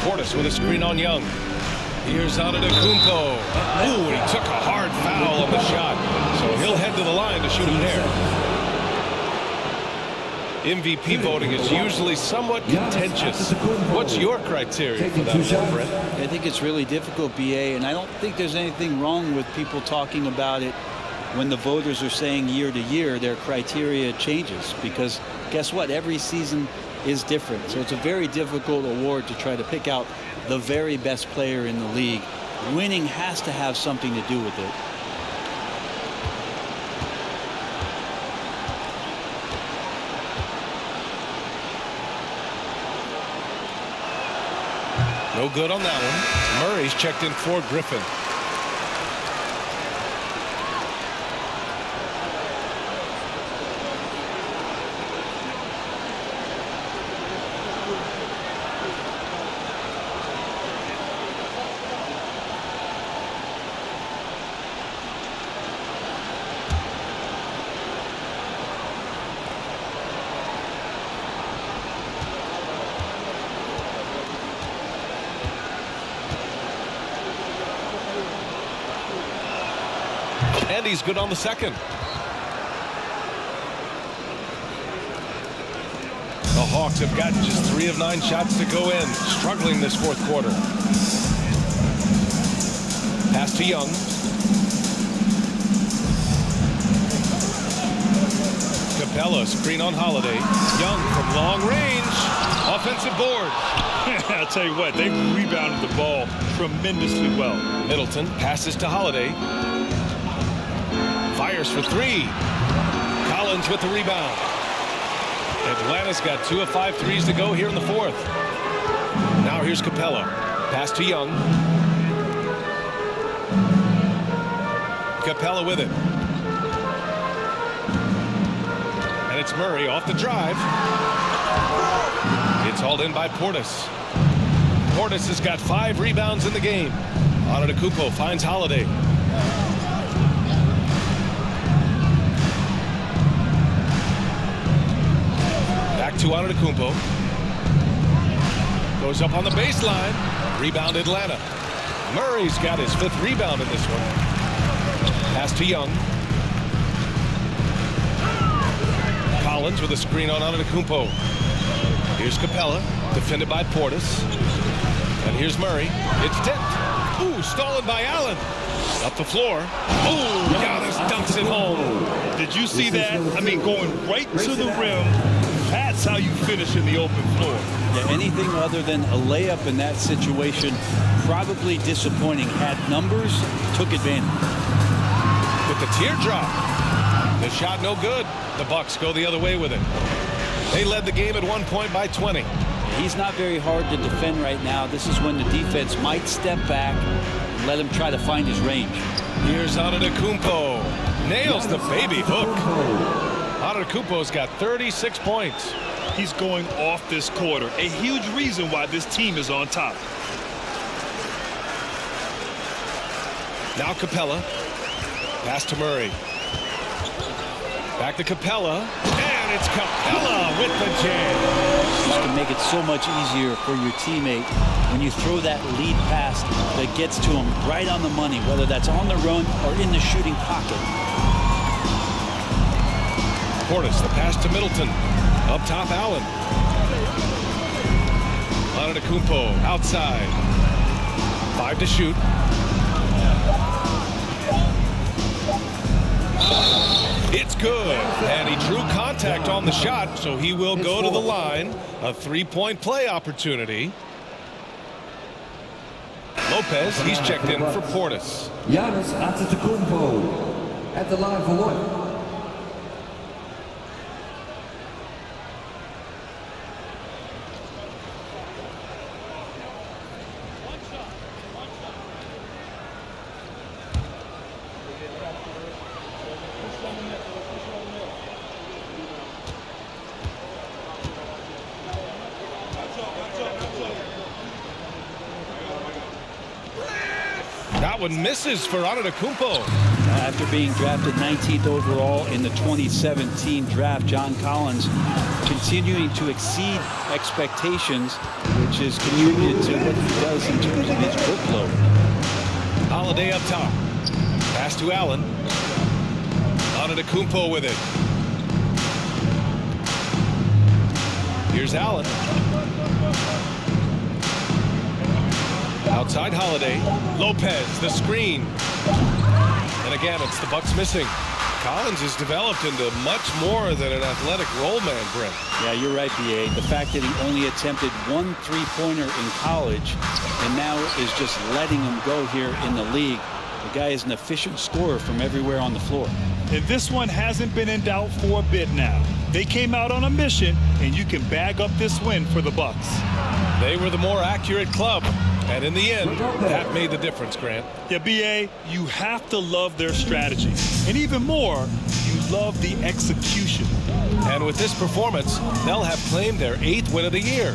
Portis with a screen on Young. Here's Antetokounmpo. Ooh, he took a hard foul on the shot. So he'll head to the line to shoot a pair. MVP voting is usually somewhat contentious. What's your criteria for that one, Brett? I think it's really difficult, BA, and I don't think there's anything wrong with people talking about it when the voters are saying year to year their criteria changes, because guess what? Every season is different. So it's a very difficult award to try to pick out the very best player in the league. Winning has to have something to do with it. No good on that one. Murray's checked in for Griffin. And he's good on the second. The Hawks have gotten just 3 of 9 shots to go in, struggling this fourth quarter. Pass to Young. Capella, screen on Holiday. Young from long range. Offensive board. I'll tell you what, they rebounded the ball tremendously well. Middleton passes to Holiday. Fires for 3. Collins with the rebound. Atlanta's got 2 of 5 threes to go here in the fourth. Now here's Capella. Pass to Young. Capella with it. And it's Murray off the drive. It's hauled in by Portis. Portis has got 5 rebounds in the game. Antetokounmpo finds Holiday. To Antetokounmpo. Goes up on the baseline. Rebound Atlanta. Murray's got his 5th rebound in this one. Pass to Young. Collins with a screen on Antetokounmpo. Here's Capella, defended by Portis. And here's Murray. It's tipped. Ooh, stolen by Allen. Up the floor. Ooh, Giannis dunks it home. Did you see that? I mean, going right to the rim. That's how you finish in the open floor. Yeah, anything other than a layup in that situation, probably disappointing. Had numbers, took advantage. With the teardrop. The shot no good. The Bucks go the other way with it. They led the game at one point by 20. He's not very hard to defend right now. This is when the defense might step back and let him try to find his range. Here's Antetokounmpo. Nails the baby hook. Antetokounmpo's got 36 points. He's going off this quarter. A huge reason why this team is on top. Now Capella. Pass to Murray. Back to Capella. And it's Capella with the jam. This can make it so much easier for your teammate when you throw that lead pass that gets to him right on the money, whether that's on the run or in the shooting pocket. Portis, the pass to Middleton. Up top, Allen. Antetokounmpo outside. 5 to shoot. It's good. And he drew contact on the shot, so he will go to the line. A three-point play opportunity. Lopez, he's checked in for Portis. Giannis Antetokounmpo at the line for one. That one misses for Antetokounmpo. After being drafted 19th overall in the 2017 draft, John Collins continuing to exceed expectations, which has contributed to what he does in terms of his workload. Holiday up top. Pass to Allen. Antetokounmpo with it. Here's Allen. Outside Holiday. Lopez, the screen. And again, it's the Bucks missing. Collins has developed into much more than an athletic roll man, Brent. Yeah, you're right, B.A. The fact that he only attempted one three-pointer in college and now is just letting him go here in the league. The guy is an efficient scorer from everywhere on the floor. And this one hasn't been in doubt for a bit now. They came out on a mission, and you can bag up this win for the Bucks. They were the more accurate club. And in the end, that made the difference, Grant. Yeah, B.A., you have to love their strategy. And even more, you love the execution. And with this performance, they'll have claimed their 8th win of the year.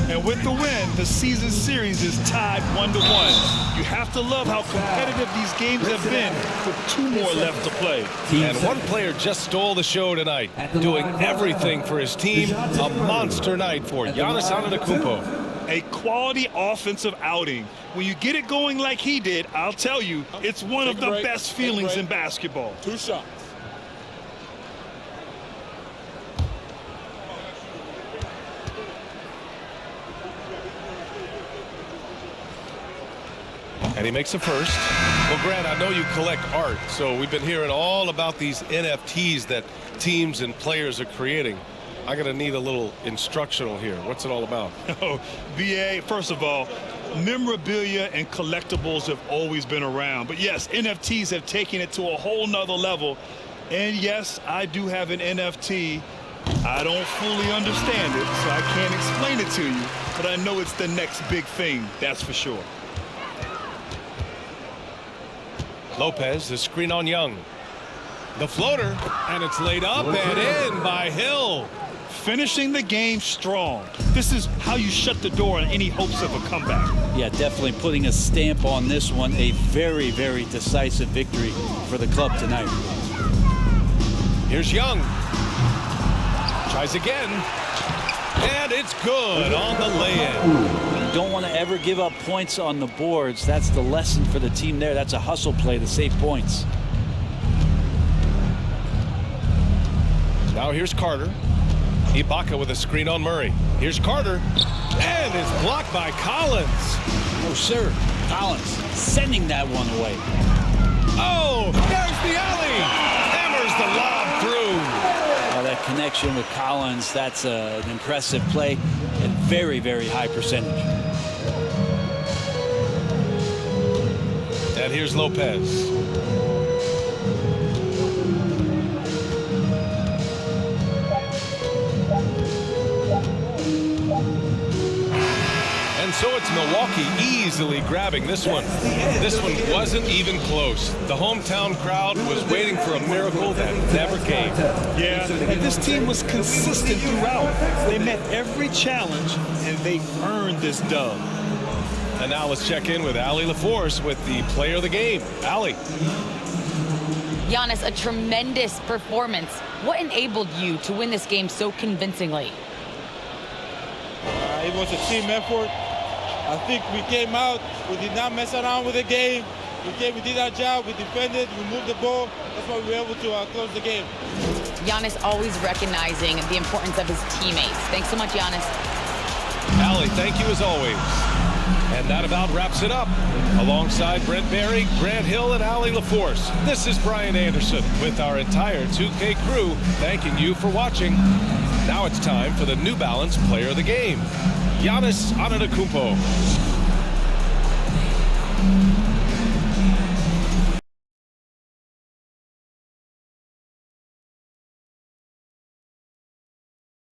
And with the win, the season series is tied 1-1. You have to love how competitive these games have been with 2 more left to play. And one player just stole the show tonight, doing everything for his team. A monster night for Giannis Antetokounmpo. A quality offensive outing. When you get it going like he did, I'll tell you, it's one of the best feelings in basketball. 2 shots. And he makes a first. Well, Grant, I know you collect art, so we've been hearing all about these NFTs that teams and players are creating. I'm going to need a little instructional here. What's it all about? Oh, VA, first of all, memorabilia and collectibles have always been around. But yes, NFTs have taken it to a whole nother level. And yes, I do have an NFT. I don't fully understand it, so I can't explain it to you. But I know it's the next big thing, that's for sure. Lopez, the screen on Young. The floater, and it's laid up and in by Hill. Finishing the game strong. This is how you shut the door on any hopes of a comeback. Yeah, definitely putting a stamp on this one. A very, very decisive victory for the club tonight. Here's Young. Tries again. And it's good on the lay-in. You don't want to ever give up points on the boards. That's the lesson for the team there. That's a hustle play to save points. Now here's Carter. Ibaka with a screen on Murray. Here's Carter. And it's blocked by Collins. Oh, sir. Collins sending that one away. Oh, there's the alley. Hammers the lob through. That connection with Collins, that's an impressive play and very, very high percentage. And here's Lopez. And so it's Milwaukee easily grabbing this one. This one wasn't even close. The hometown crowd was waiting for a miracle that never came. Yeah, and this team was consistent throughout. They met every challenge, and they earned this dub. And now let's check in with Allie LaForce with the player of the game. Allie. Giannis, a tremendous performance. What enabled you to win this game so convincingly? It was a team effort. I think we came out, we did not mess around with the game. We did our job, we defended, we moved the ball. That's why we were able to close the game. Giannis always recognizing the importance of his teammates. Thanks so much, Giannis. Allie, thank you as always. And that about wraps it up. Alongside Brent Barry, Grant Hill, and Allie LaForce, this is Brian Anderson with our entire 2K crew thanking you for watching. Now it's time for the New Balance Player of the Game, Giannis Antetokounmpo.